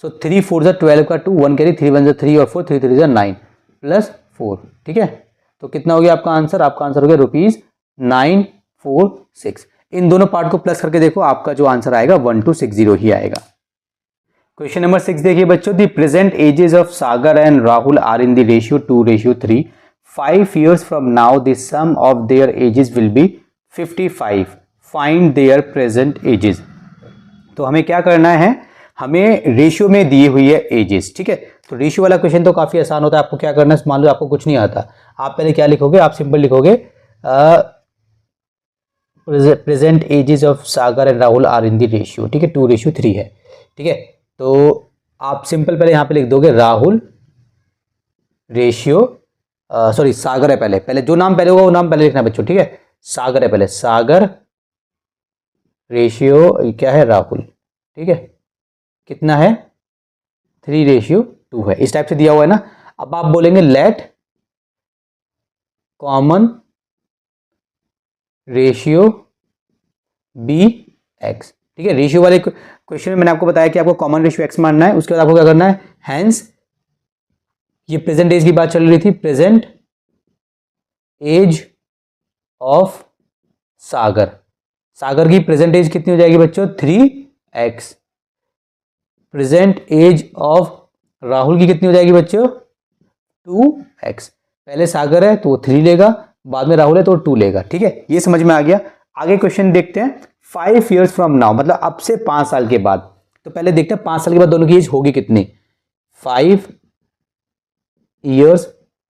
सो 3 4 12 का 2, 1 कैरी, 3 1 3 और 4, 3 3 9 + 4, ठीक है। तो कितना हो गया आपका आंसर, आपका आंसर हो गया ₹946। इन दोनों पार्ट को प्लस करके देखो, आपका जो आंसर आएगा 1260 ही आएगा। क्वेश्चन नंबर 6 देखिए बच्चों, the present ages of Sagar and Rahul are in the ratio 2:3। 5 years from now the sum of their ages will be 55. Find their present ages। तो हमें क्या करना है, हमें रेशियो में दी हुई है एजेस, ठीक है। तो रेशियो वाला क्वेश्चन तो काफी आसान होता है। आपको क्या करना है, मान लो आपको कुछ नहीं आता, आप पहले क्या लिखोगे, आप सिंपल लिखोगे present ages of Sagar and Rahul are in the ratio, ठीक है, 2:3 है, ठीक है। तो आप सिंपल पहले यहां पे लिख दोगे राहुल रेशियो, सॉरी सागर है पहले जो नाम पहले होगा वो नाम पहले लिखना है बच्चों, ठीक है। सागर है पहले, सागर रेशियो क्या है राहुल, ठीक है, कितना है 3:2 है, इस टाइप से दिया हुआ है ना। अब आप बोलेंगे let common ratio be x, ठीक है। रेशियो वाले क्वेश्चन में मैंने आपको बताया कि आपको कॉमन रेशियो एक्स मानना है, उसके बाद आपको क्या करना है, हैंस ये प्रेजेंट एज की बात चल रही थी, प्रेजेंट एज ऑफ सागर, सागर की प्रेजेंट एज कितनी हो जाएगी बच्चों 3x, present age of Rahul की कितनी हो जाएगी बच्चों 2x। पहले सागर है तो वो 3 लेगा, बाद में राहुल है तो 2 लेगा। ठीक है, ये समझ में आ गया। आगे क्वेश्चन देखते हैं 5 years फ्रॉम नाउ, मतलब अब से 5 साल के बाद। तो पहले देखते हैं 5 साल के बाद दोनों की एज होगी कितनी। 5 years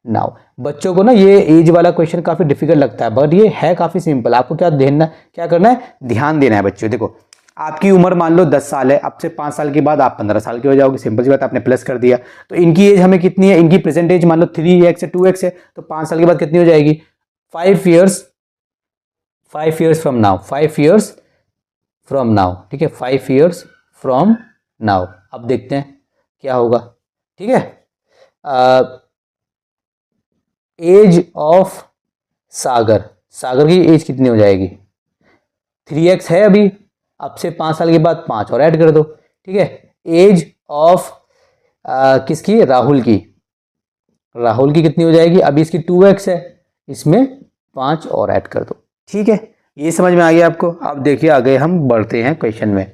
नाउ। बच्चों को ना ये एज वाला क्वेश्चन काफी डिफिकल्ट लगता है, बट ये है काफी सिंपल। आपको क्या करना है, ध्यान देना है बच्चों। देखो आपकी उम्र मान लो 10 साल है, अब से 5 साल के बाद आप 15 साल के हो जाओगे, सिंपल सी बात, आपने प्लस कर दिया। तो इनकी एज हमें कितनी है, इनकी प्रेजेंट एज मान लो 3x है 2x है, तो 5 साल के बाद कितनी हो जाएगी 5 years from now, 5 years from now. ठीक है, 5 years फ्रॉम नाउ। अब देखते हैं क्या होगा। ठीक है, एज ऑफ सागर, सागर की एज कितनी हो जाएगी 3x है अभी, अब से 5 साल के बाद 5 और ऐड कर दो। ठीक है, एज ऑफ किसकी, राहुल की, राहुल की कितनी हो जाएगी, अभी इसकी 2x है, इसमें 5 और ऐड कर दो। ठीक है, ये समझ में आ गया आपको। अब देखिए आगे हम बढ़ते हैं क्वेश्चन में।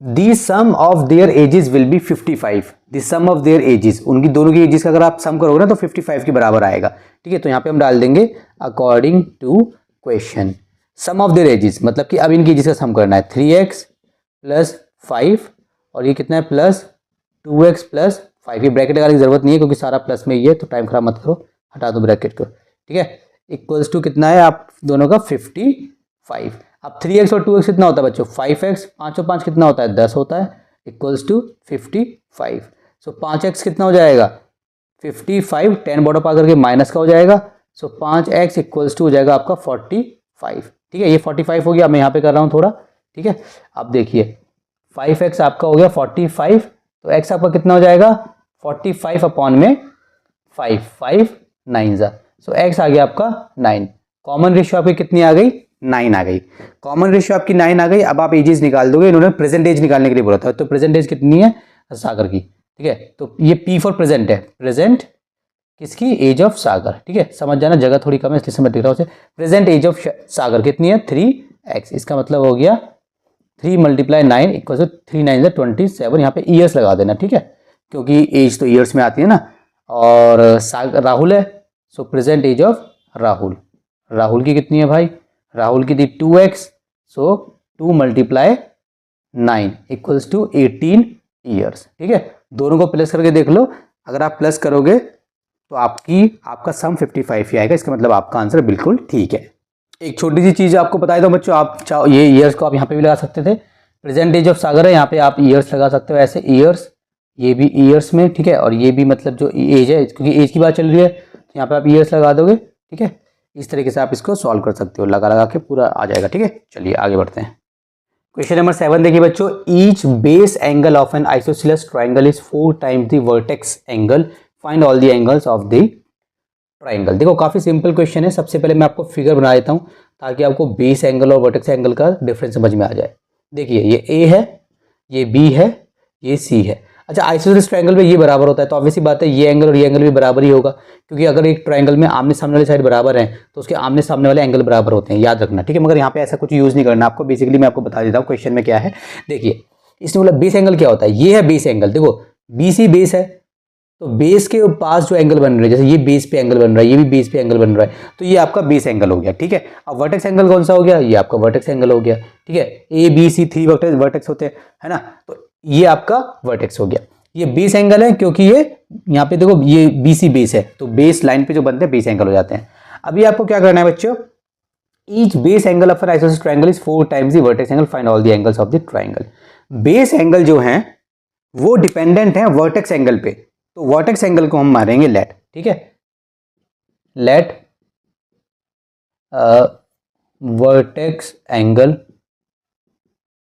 The sum of their ages will be 55। The sum of their ages, उनकी दोनों की एजेस का अगर आप सम करोगे ना तो 55 के बराबर आएगा। ठीक है, तो यहाँ पे हम डाल देंगे according to question. Sum of their ages मतलब कि अब इनकी एजेस का सम करना है, 3x प्लस 5 और ये कितना है प्लस 2x प्लस 5। ये ब्रैकेट लगाने की जरूरत नहीं है क्योंकि सारा प्लस में ही है, तो टाइम खराब मत करो, हटा दो ब्रैकेट को। ठीक है, इक्वल्स टू कितना है आप दोनों का 55। अब 3x और 2x कितना होता है बच्चों 5x, 5 और 5 कितना होता है 10 होता है, इक्वल्स टू 55। सो 5x कितना हो जाएगा 55, 10 बॉर्डर पा करके माइनस का हो जाएगा, सो 5x इक्वल्स टू हो जाएगा आपका 45। ठीक है, ये 45 हो गया, मैं यहाँ पे कर रहा हूँ थोड़ा। ठीक है, अब देखिए 5x आपका हो गया 45, तो x आपका कितना हो जाएगा 45 अपॉन में 5, 5 9 जा, सो x आ गया आपका 9। कॉमन रेशियो आपकी कितनी आ गई 9 आ गई। कॉमन रेशियो आपकी 9 आ गई। अब आप एजेस निकाल दोगे, इन्होंने प्रेजेंट एज निकालने के लिए बोला था, तो प्रेजेंट एज कितनी है सागर की। ठीक है, तो ये P फॉर प्रेजेंट है, प्रेजेंट किसकी एज ऑफ सागर। ठीक है, समझ जाना, जगह थोड़ी कम है इसलिए समझ दिख रहा हूँ। प्रेजेंट एज ऑफ सागर कितनी है 3x, इसका मतलब हो गया 3 × 9 इक्वल टू 3 9 27। यहाँ पे ईयर्स लगा देना। ठीक है, क्योंकि एज तो ईयर्स में आती है ना। और राहुल है, so present age of Rahul, Rahul की कितनी है भाई, राहुल की थी 2x, so 2 × 9 equals to 18 years. ठीक है, दोनों को प्लस करके देख लो, अगर आप प्लस करोगे तो आपका सम 55 ही आएगा, इसका मतलब आपका आंसर बिल्कुल ठीक है। एक छोटी सी चीज़ आपको बता देता हूँ बच्चों, आप चाहो ये ईयर्स को आप यहाँ पे भी लगा सकते थे, प्रेजेंट एज ऑफ सागर है, यहाँ पे आप ईयर्स लगा सकते हो ऐसे ईयर्स, ये भी ईयर्स में। ठीक है, और ये भी मतलब जो एज है, क्योंकि एज की बात चल रही है तो यहाँ पे आप ईयर्स लगा दोगे। ठीक है, इस तरीके से आप इसको सॉल्व कर सकते हो, लगा लगा के पूरा आ जाएगा। ठीक है, चलिए आगे बढ़ते हैं। क्वेश्चन नंबर 7 देखिए बच्चों, each base angle of N isosceles triangle is 4 times the vertex angle, find all the angles of the triangle. देखो काफी सिंपल क्वेश्चन है। सबसे पहले मैं आपको फिगर बना देता हूँ ताकि आपको बेस एंगल और वर्टेक्स एंगल का डिफरेंस समझ में आ जाए। देखिए ये ए है, ये बी है, ये सी है। अच्छा, आइसोसेलेस ट्रायंगल में ये बराबर होता है, तो ऑब्वियसली बात है ये एंगल और ये एंगल भी बराबर ही होगा, क्योंकि अगर एक ट्रायंगल में आमने सामने वाली साइड बराबर है तो उसके आमने सामने वाले एंगल बराबर होते हैं, याद रखना। ठीक है, मगर यहाँ पे ऐसा कुछ यूज नहीं करना आपको। बेसिकली मैं आपको बता देता हूँ क्वेश्चन में क्या है। देखिए इसमें मतलब बेस एंगल क्या होता है, ये है बेस एंगल। देखो BC बेस है, तो बेस के पास जो एंगल बन रहा है, जैसे ये बेस पे एंगल बन रहा है, ये भी बेस पे एंगल बन रहा है, तो ये आपका बेस एंगल हो गया। ठीक है, अब वर्टेक्स एंगल कौन सा हो गया, ये आपका वर्टेक्स एंगल हो गया। ठीक है, ABC 3 वर्टेक्स होते हैं, है ना, तो ये आपका वर्टेक्स हो गया। ये बेस एंगल है क्योंकि ये यहाँ पे देखो ये BC बेस है, तो बेस लाइन पे जो बनते हैं बेस एंगल हो जाते हैं। अभी आपको क्या करना है बच्चों, each base angle of N isosceles triangle is 4 times the vertex angle, find all the angles of the triangle. Base angle जो है वो डिपेंडेंट है वर्टेक्स एंगल पे, तो वर्टेक्स एंगल को हम मारेंगे लेट। ठीक है, let vertex angle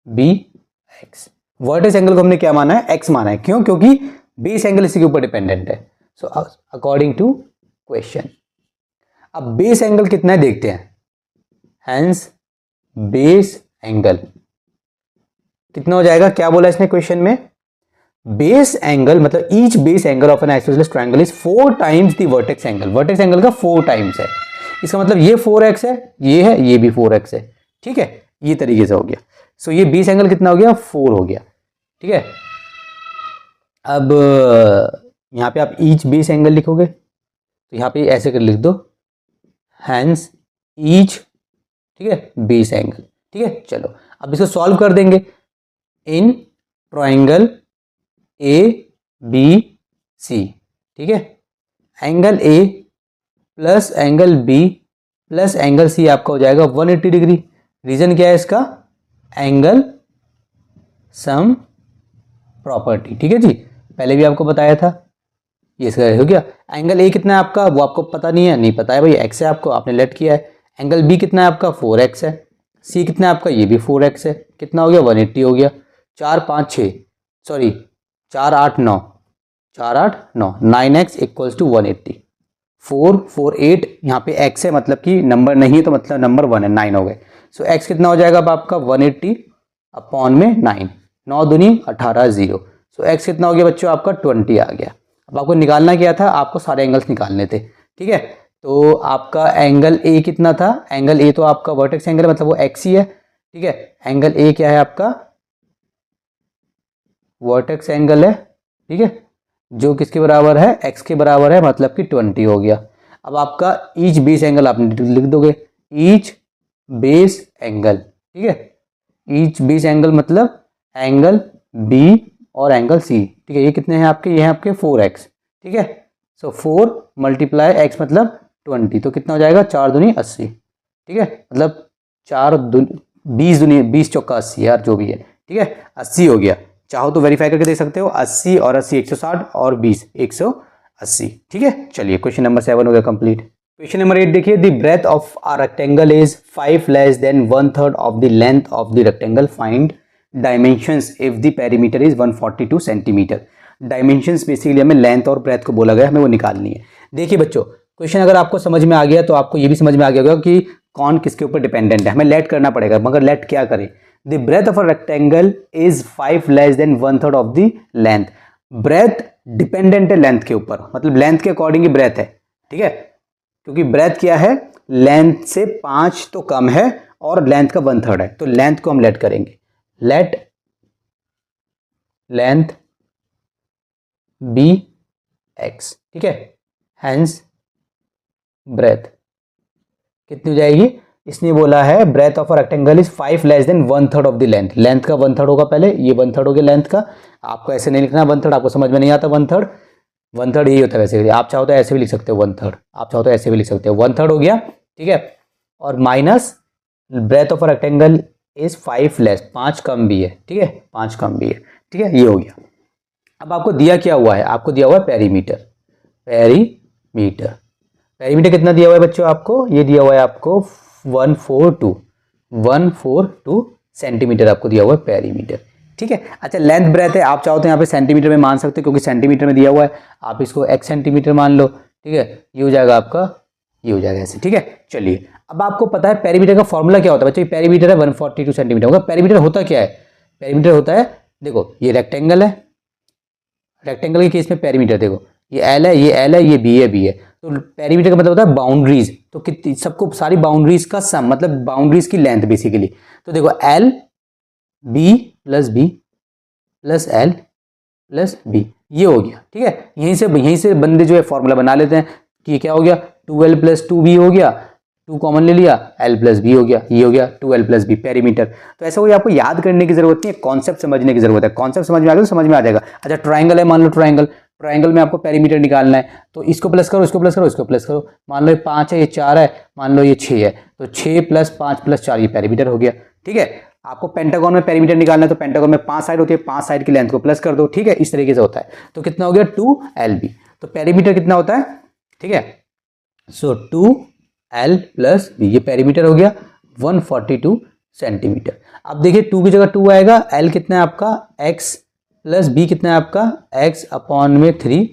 be x. Vertex angle को हमने क्या माना है, एक्स माना है। क्यों, क्योंकि बेस एंगल इसी के ऊपर डिपेंडेंट है। सो अकॉर्डिंग टू क्वेश्चन, अब बेस एंगल कितना है देखते हैं। हेंस बेस एंगल कितना हो जाएगा, क्या बोला इसने क्वेश्चन में, बेस एंगल मतलब each base angle of N isosceles triangle is 4 times the vertex angle. Vertex angle का 4 टाइम्स है, इसका मतलब ये 4x है, ये है, ये भी 4x है। ठीक है, ये तरीके से हो गया। सो ये बेस एंगल कितना हो गया, 4 हो गया। ठीक है, अब यहाँ पे आप ईच बेस एंगल लिखोगे तो यहाँ पे ऐसे कर लिख दो, हैंस ईच, ठीक है, बेस एंगल। ठीक है, चलो अब इसको सॉल्व कर देंगे। In triangle A B C, ठीक है, angle A plus angle B plus angle C आपका हो जाएगा 180 डिग्री। रीजन क्या है इसका? Angle sum property. ठीक है जी, पहले भी आपको बताया था। ये इसका हो गया। एंगल ए कितना है आपका, वो आपको पता नहीं है, नहीं पता है भाई, एक्स है आपको, आपने लेट किया है। एंगल बी कितना है आपका, 4x है। सी कितना है आपका, ये भी 4x है। कितना हो गया, 180 हो गया। 4 5 6 सॉरी 4 8 9 4 8 9 9x इक्वल्स टू 180। 4 4 8 यहाँ पे x है, मतलब कि नंबर नहीं है तो मतलब नंबर 1 है, 9 हो गए। सो x कितना हो जाएगा अब आपका 180 अपॉन में 9, 9 दूनी 18 0। सो x कितना हो गया बच्चों आपका 20 आ गया। अब आपको निकालना क्या था, आपको सारे एंगल्स निकालने थे। ठीक है, तो आपका एंगल ए कितना था, एंगल ए तो आपका वर्टेक्स एंगल है, मतलब वो एक्स ही है। ठीक है, एंगल ए क्या है आपका, वर्टेक्स एंगल है। ठीक है, जो किसके बराबर है, एक्स के बराबर है, मतलब कि 20 हो गया। अब आपका ईच बेस एंगल आप लिख दोगे, ईच बेस एंगल। ठीक है, ईच बेस एंगल मतलब एंगल बी और एंगल सी। ठीक है, ये कितने हैं आपके, ये हैं आपके 4x। ठीक है, सो 4 मल्टीप्लाई एक्स मतलब 20, तो कितना हो जाएगा 4 दूनी 80। ठीक है, मतलब 4 20 दूनी 20 चौका 80 यार, जो भी है। ठीक है, 80 हो गया। चाहो तो वेरीफाई करके देख सकते हो, 80 और 80 160 और 20 180। ठीक है, चलिए क्वेश्चन नंबर 7 हो गया कंप्लीट। क्वेश्चन नंबर 8 देखिए, the breadth of a rectangle is 5 less than 1/3 of the length of the rectangle, find dimensions if the perimeter is 142 centimetre. Dimensions basically हमें लेंथ और ब्रेथ को बोला गया, हमें वो निकालनी है। देखिए बच्चों, क्वेश्चन अगर आपको समझ में आ गया तो आपको ये भी समझ में आ गया होगा कि कौन किसके ऊपर डिपेंडेंट है। हमें लेट करना पड़ेगा, मगर लेट क्या करें, the breadth of a rectangle is 5 less than 1/3 of the length. Breadth dependent है लेंथ के ऊपर, मतलब लेंथ के अकॉर्डिंग ही ब्रेथ है। ठीक है, क्योंकि ब्रेथ क्या है, लेंथ से 5 तो कम है और लेंथ का 1/3 है, तो लेंथ को हम लेट करेंगे। Let length be x. ठीक है, हैंस ब्रेथ कितनी हो जाएगी, इसने बोला है breadth of a rectangle is 5 less than 1/3 of the length. Length का 1/3 होगा, पहले ये 1/3 हो गया लेंथ का। आपको ऐसे नहीं लिखना 1/3, आपको समझ में नहीं आता 1/3। 1/3 यही होता है वैसे, आप चाहो तो ऐसे भी लिख सकते हो 1/3, आप चाहो तो ऐसे भी लिख सकते हो 1/3 हो गया। ठीक है, और minus breadth of a rectangle is 5 लेस, 5 कम भी है। ठीक है, 5 कम भी है। ठीक है, ये हो गया। अब आपको दिया क्या हुआ है, आपको दिया हुआ है पेरीमीटर। पेरीमीटर पेरीमीटर कितना दिया हुआ है बच्चों आपको, ये दिया हुआ है आपको 142 सेंटीमीटर आपको दिया हुआ है पेरीमीटर। ठीक है, अच्छा लेंथ ब्रेथ है, आप चाहो तो यहाँ पे सेंटीमीटर में मान सकते हो, क्योंकि सेंटीमीटर में दिया हुआ है, आप इसको x सेंटीमीटर मान लो। ठीक है, ये हो जाएगा आपका, ये हो जाएगा ऐसे। ठीक है, चलिए अब आपको पता है पेरीमीटर का फॉर्मूला क्या होता है बच्चों, पेरीमीटर है 142 सेंटीमीटर होगा। पेरीमीटर होता क्या है, पेरीमीटर होता है, देखो ये रेक्टेंगल है, रेक्टेंगल के केस में पेरीमीटर देखो, ये एल है, ये एल है, ये बी है, बी है। तो पेरीमीटर का मतलब होता है बाउंड्रीज, तो कितनी सबको सारी बाउंड्रीज का सम, मतलब बाउंड्रीज की लेंथ बेसिकली। तो देखो L B plus L plus B, ये हो गया। ठीक है, यहीं से बंदे जो है फॉर्मूला बना लेते हैं कि क्या हो गया, 2l प्लस 2b हो गया, 2 कॉमन ले लिया, l प्लस बी हो गया, ये हो गया 2l प्लस बी पेरीमीटर। तो ऐसा कोई आपको याद करने की जरूरत नहीं है, कॉन्सेप्ट समझने की जरूरत है। कॉन्सेप्ट समझ में आ गया तो समझ में आ जाएगा। अच्छा ट्राइंगल है, मान लो ट्राइंगल, ट्राइंगल में आपको पेरीमीटर निकालना है, तो इसको प्लस करो, इसको प्लस करो, इसको प्लस करो। मान लो ये 5 है, ये 4 है, मान लो ये 6 है, तो 6 प्लस 5 प्लस 4 ये पेरीमीटर हो गया। ठीक है, आपको पेंटागन में पेरीमीटर निकालना है, तो पेंटागन में 5 साइड होती है, 5 साइड की लेंथ को प्लस कर दो। ठीक है, इस तरीके से होता है। तो कितना हो गया 2lb, तो पेरीमीटर कितना होता है। ठीक है, सो 2l प्लस बी, ये पेरीमीटर हो गया 142 सेंटीमीटर। अब देखिए 2 की जगह 2 आएगा, l कितना है आपका x प्लस बी कितना है आपका x अपॉन में 3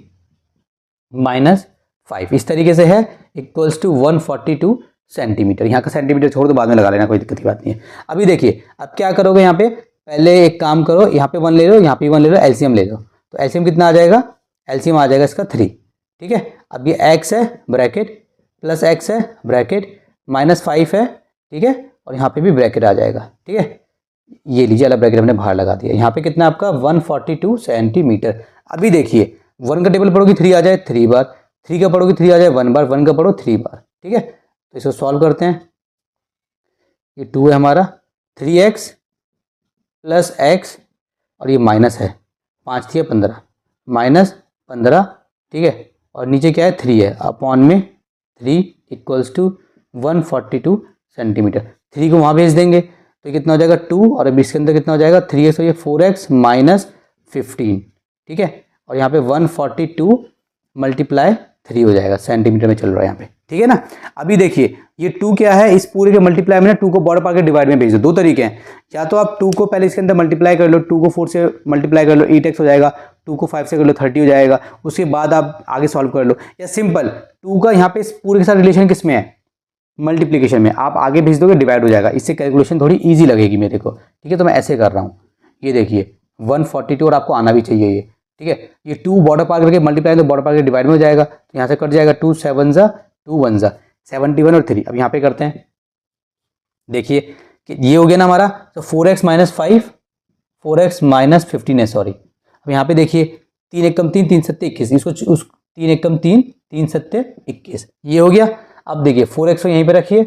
माइनस 5, इस तरीके से है, इक्वल्स टू 142 सेंटीमीटर। यहाँ का सेंटीमीटर छोड़ दो, बाद में लगा लेना, कोई दिक्कत की बात नहीं है। अभी देखिए अब क्या करोगे, यहाँ पे पहले एक काम करो, यहाँ पे 1 ले लो, यहाँ पे 1 ले लो, एलसीएम ले लो। तो एलसीएम कितना आ जाएगा, एलसीएम आ जाएगा इसका 3। ठीक है, अब ये x है ब्रैकेट प्लस x है ब्रैकेट माइनस 5 है। ठीक है, और यहाँ पे भी ब्रैकेट आ जाएगा। ठीक है, ये लीजिए वाला ब्रैकेट हमने बाहर लगा दिया। यहाँ पे कितना आपका 142 सेंटीमीटर। अभी देखिए 1 का टेबल पढ़ोगे 3 आ जाए 3 बार, 3 का पढ़ोगे 3 आ जाए 1 बार, 1 का पढ़ो 3 बार, ठीक है। तो इसको सॉल्व करते हैं। ये 2 है हमारा, 3x प्लस x और ये माइनस है 5 थी 15 माइनस 15, ठीक है। और नीचे क्या है 3 है, अपॉन में 3 इक्वल्स टू 142 सेंटीमीटर। 3 को वहाँ भेज देंगे तो ये कितना हो जाएगा 2, और अब इसके अंदर कितना हो जाएगा 3x, तो ये 4x माइनस 15, ठीक है। और यहाँ पे 142 मल्टीप्लाई 3 हो जाएगा, सेंटीमीटर में चल रहा है यहाँ पे, ठीक है ना। अभी देखिए ये 2 क्या है, इस पूरे के मल्टीप्लाई में ना 2 को बॉर्डर पार के डिवाइड में भेज दो। 2 तरीके हैं, या तो आप 2 को पहले इसके अंदर मल्टीप्लाई कर लो, 2 को 4 से मल्टीप्लाई कर लो 8x हो जाएगा, 2 को 5 से कर लो 30 हो जाएगा, उसके बाद आप आगे सॉल्व कर लो। या सिंपल 2 का यहाँ पे इस पूरे के साथ रिलेशन किस में है, मल्टीप्लीकेशन में, आप आगे भेज दोगे डिवाइड हो जाएगा। इससे कैलकुलेशन थोड़ी ईजी लगेगी मेरे को, ठीक है। तो मैं ऐसे कर रहा हूँ, ये देखिए 142, और आपको आना भी चाहिए ये, ठीक है। ये 2 बॉर्डर पार करके मल्टीप्लाई तो बॉर्डर पार के डिवाइड में हो जाएगा, तो यहाँ से कट जाएगा 2 7 जा 2 1 जा 71 और 3। अब यहाँ पे करते हैं, देखिए कि ये हो गया ना हमारा, तो 4x माइनस 5 4x माइनस 15 है, सॉरी। अब यहाँ पे देखिए 3 एकम 3 3 सत्ते 21, इसको उस 3 एकम 3 3 सत्ते 21, ये हो गया। अब देखिए 4x को यहीं पे रखिए,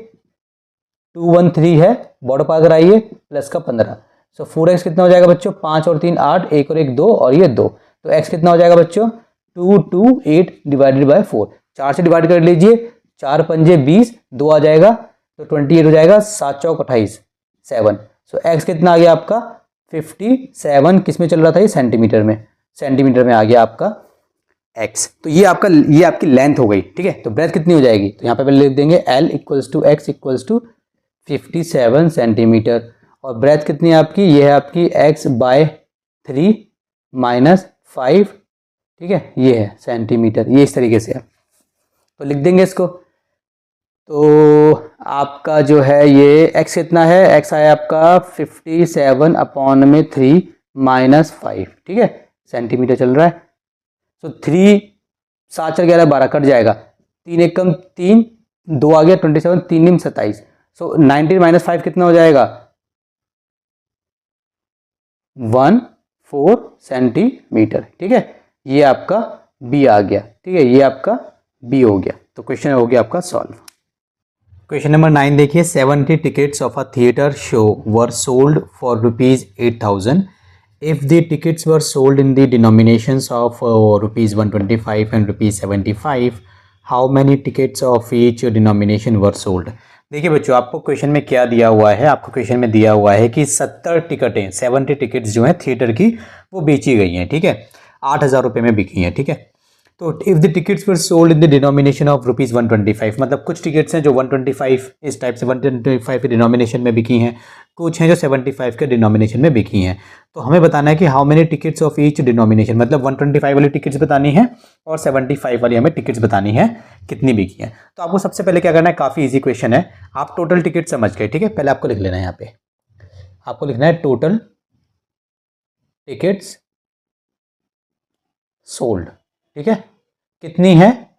213 है, बॉर्डर पार कराइए, प्लस का 15, सो 4x कितना हो जाएगा बच्चों 5 और 3 8, 1 और 1 2, और ये 2, तो x कितना हो जाएगा बच्चों 228 डिवाइडेड बाय 4, 4 से डिवाइड कर लीजिए, 4 पंजे 20, 2 आ जाएगा तो 28 हो जाएगा, 7 चौक 28 7, सो x कितना आ गया आपका 57, किस में चल रहा था ये सेंटीमीटर में, सेंटीमीटर में आ गया आपका x। तो ये आपकी लेंथ हो गई, ठीक है। तो ब्रेथ कितनी हो जाएगी, तो यहाँ पे पहले लिख देंगे L equals to x equals to 57 centimetre, और ब्रेथ कितनी है आपकी, ये है आपकी x बाय 3 माइनस 5, ठीक है, ये है सेंटीमीटर, ये इस तरीके से है। तो लिख देंगे इसको, तो आपका जो है ये x कितना है, x आया आपका 57 अपॉन में 3 माइनस 5, ठीक है, सेंटीमीटर चल रहा है। तो 3 7 4 11 12 कट जाएगा, 3 एकम 3 2 आ गया 27, 3 निम 27, सो 19 माइनस 5 कितना हो जाएगा 14 सेंटीमीटर, ठीक है। ये आपका B आ गया, ठीक है, ये आपका B हो गया। तो क्वेश्चन हो गया आपका सॉल्व। क्वेश्चन नंबर 9 देखिए, 70 tickets of a theatre show were sold for ₹8,000. If the tickets were sold in the denominations of ₹125 and ₹75, how many tickets of each denomination were sold? देखिए बच्चों, आपको क्वेश्चन में क्या दिया हुआ है, आपको क्वेश्चन में दिया हुआ है कि 70 टिकट्स जो हैं थिएटर की वो बेची गई हैं, ठीक है, 8,000 रुपये में बिकी हैं, ठीक है। तो if the tickets were sold in the denomination of ₹125, मतलब कुछ टिकट्स हैं जो 125 इस टाइप से 125 के डिनोमिनेशन में बिकी हैं, कुछ हैं जो 75 के डिनोमिनेशन में बिकी हैं। तो हमें बताना है कि how many tickets of each denomination, मतलब 125 वाली टिकट्स बतानी है और 75 वाली हमें टिकट्स बतानी है कितनी बिकी हैं। तो आपको सबसे पहले क्या करना है, काफ़ी ईजी क्वेश्चन है, आप टोटल टिकट समझ गए, ठीक है। पहले आपको लिख लेना है, यहाँ पे आपको लिखना है टोटल टिकट्स सोल्ड, ठीक है, कितनी है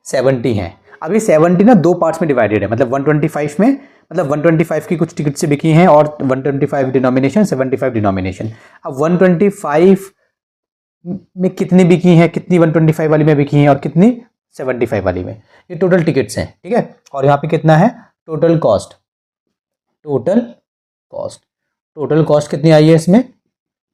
70 है। अभी 70 ना 2 पार्ट्स में डिवाइडेड है, मतलब 125 में, मतलब 125 की कुछ टिकट से बिकी हैं और 125 डिनोमिनेशन 75 डिनोमिनेशन। अब 125 में कितनी बिकी हैं, कितनी 125 वाली में बिकी हैं और कितनी 75 वाली में, ये टोटल टिकट्स हैं, ठीक है। और यहाँ पे कितना है टोटल कॉस्ट, टोटल कॉस्ट कितनी आई है, इसमें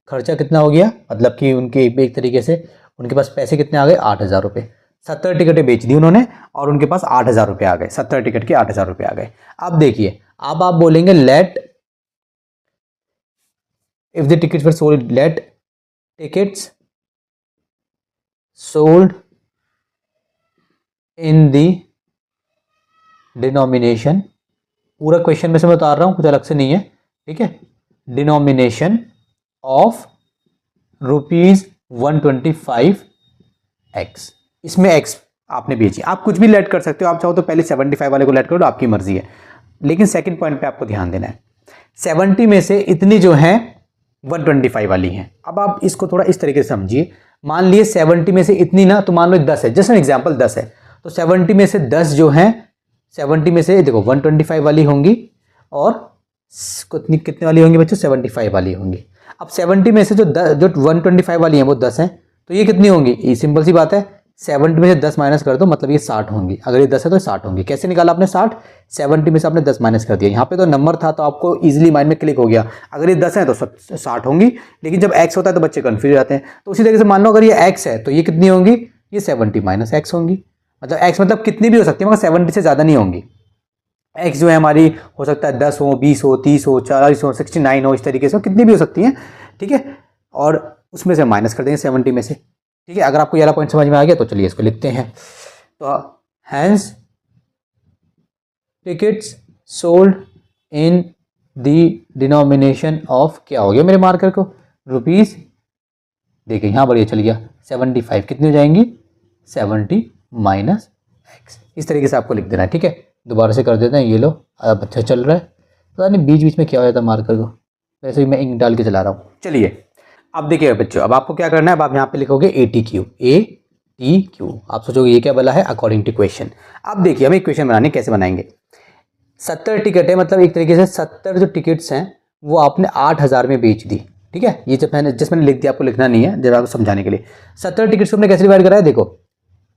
खर्चा कितना हो गया, मतलब कि उनके एक तरीके से उनके पास पैसे कितने आ गए 8,000 रुपये। 70 टिकटें बेच दी उन्होंने और उनके पास 8,000 रुपये आ गए, 70 टिकट के 8,000 रुपये आ गए। अब देखिए, अब आप बोलेंगे let if the tickets were sold, let tickets sold in the denomination, पूरा क्वेश्चन में से मैं उतार रहा हूं, कुछ अलग से नहीं है, ठीक है, डिनोमिनेशन ऑफ ₹125x, इसमें x आपने बेची। आप कुछ भी लेट कर सकते हो, आप चाहो तो पहले 75 वाले को लेट कर लो, आपकी मर्जी है, लेकिन सेकंड पॉइंट पे आपको ध्यान देना है, 70 में से इतनी जो है 125 वाली हैं। अब आप इसको थोड़ा इस तरीके से समझिए, मान लिए 70 में से इतनी ना, तो मान लो 10 है, जस्ट एन एग्जाम्पल 10 है, तो 70 में से 10 जो हैं, 70 में से देखो 125 वाली होंगी और कितनी कितने वाली होंगी बच्चों, 75 वाली होंगी। अब 70 में से जो 125 वाली हैं वो 10 हैं, तो ये कितनी होंगी, ये सिंपल सी बात है, 70 में से 10 माइनस कर दो, मतलब ये 60 होंगी। अगर ये 10 है तो 60 होंगी। कैसे निकाला आपने 60, 70 में से आपने 10 माइनस कर दिया। यहाँ पे तो नंबर था तो आपको इजीली माइंड में क्लिक हो गया, अगर ये 10 है तो 60 होंगी। लेकिन जब x होता है तो बच्चे कन्फ्यूज हो जाते हैं। तो उसी तरीके से मान लो अगर ये x है तो ये कितनी होंगी, ये 70 माइनस x होंगी। मतलब x मतलब कितनी भी हो सकती है मगर 70 से ज़्यादा नहीं होंगी। x जो है हमारी हो सकता है 10 हो, 20 हो, 30 हो, 40 हो, 69 हो, इस तरीके से कितनी भी हो सकती हैं, ठीक है। और उसमें से माइनस कर देंगे 70 में से, ठीक है। अगर आपको ये वाला पॉइंट समझ में आ गया तो चलिए इसको लिखते हैं। तो hence tickets sold in the denomination of, क्या हो गया मेरे मार्कर को, रुपीज़, देखिए यहाँ बढ़िया चल गया 75, कितनी हो जाएंगी 70 माइनस एक्स। इस तरीके से आपको लिख देना है, ठीक है। दोबारा से कर देते हैं, ये लो अब अच्छा चल रहा है, पता नहीं बीच बीच में क्या हो जाता है मार्कर को, वैसे ही मैं इंक डाल के चला रहा हूँ। चलिए अब देखिए बच्चों, अब आपको क्या करना है, अब आप यहाँ पे लिखोगे ATQ। आप सोचोगे ये क्या बोला है, अकॉर्डिंग टू क्वेश्चन। अब देखिए हमें इक्वेशन बनाने कैसे बनाएंगे। 70 टिकट है, मतलब एक तरीके से 70 जो टिकट्स हैं वो आपने 8000 में बेच दी, ठीक है। ये जब मैंने लिख दिया, आपको लिखना नहीं है, जब आपको समझाने के लिए। 70 टिकट्स को हमने कैसे डिवाइड करा है, देखो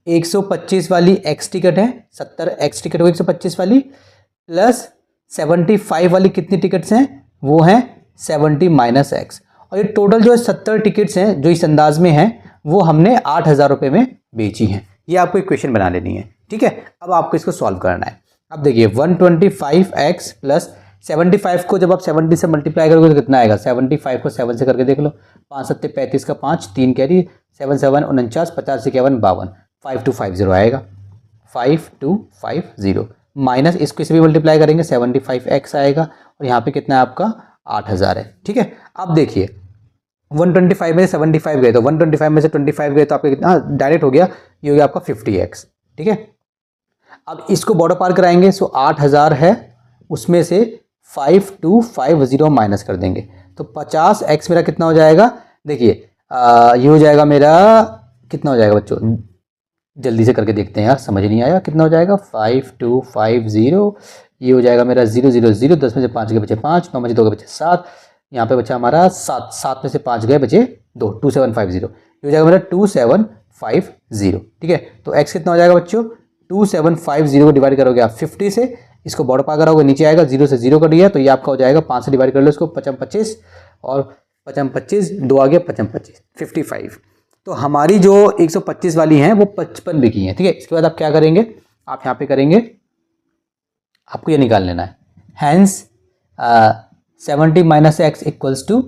125 वाली x टिकट है, 70 x टिकट हो 125 वाली, प्लस 75 वाली कितनी टिकट्स हैं, वो हैं 70 माइनस एक्स। और ये टोटल जो 70 टिकट्स हैं जो इस अंदाज में हैं वो हमने 8000 रुपये में बेची हैं। ये आपको इक्वेशन बना लेनी है, ठीक है। अब आपको इसको सॉल्व करना है। अब देखिए 125x प्लस 75 को जब आप 70 से मल्टीप्लाई करोगे तो कितना आएगा, 75 को 7 से करके देख लो, 5 7 35 का 5, 3 कैरी, 7 7 49, 50 51 52, 5250 आएगा, 5250 माइनस इसको इसे भी मल्टीप्लाई करेंगे 75x आएगा, और यहाँ पे कितना है आपका 8000 है, ठीक है। अब देखिए 125 में से 75 गए तो 125 में से 25 गए तो आपका कितना डायरेक्ट हो गया, ये हो गया आपका 50x, ठीक है। अब इसको बॉर्डर पार कराएंगे, सो 8000 है, उसमें से 5250 माइनस कर देंगे तो 50x मेरा कितना हो जाएगा, देखिए ये हो जाएगा मेरा, कितना हो जाएगा बच्चों, जल्दी से करके देखते हैं यार, समझ नहीं आया, कितना हो जाएगा 5250, ये हो जाएगा मेरा 0 0 0, 10 में से 5 गए बचे 5, 9 में से 2 गए बचे 7, यहाँ पे बचा हमारा 7, 7 में से 5 गए बचे 2, 2750, ये हो जाएगा मेरा 2750, ठीक है। तो x कितना हो जाएगा बच्चों, 2750 को डिवाइड करोगे आप 50 से, इसको बॉर्डर पार करोगे नीचे आएगा, 0 से 0 कर दिया तो ये आपका हो जाएगा 5 से डिवाइड कर लो इसको, 55 25, और 55 25 2 आ गया 55 25 55। तो हमारी जो 125 वाली हैं वो 55 बिकी हैं, ठीक है। इसके बाद आप क्या करेंगे, आप यहाँ पे करेंगे, आपको ये निकाल लेना है, hence 70 minus x equals to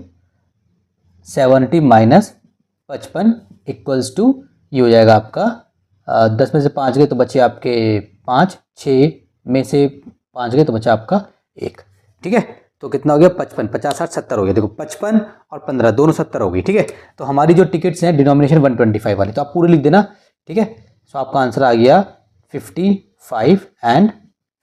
70 minus 55 equals to, ये हो जाएगा आपका 10 में से 5 गए तो बचे आपके 5, 6 में से 5 गए तो बचा आपका 1, ठीक है। तो कितना हो गया 55, 50 60 70 हो गया, देखो 55 और 15 दोनों 70 हो गई, ठीक है। तो हमारी जो टिकट्स हैं डिनोमिनेशन 125 वाली, तो आप पूरे लिख देना, ठीक है। सो आपका आंसर आ गया 55 एंड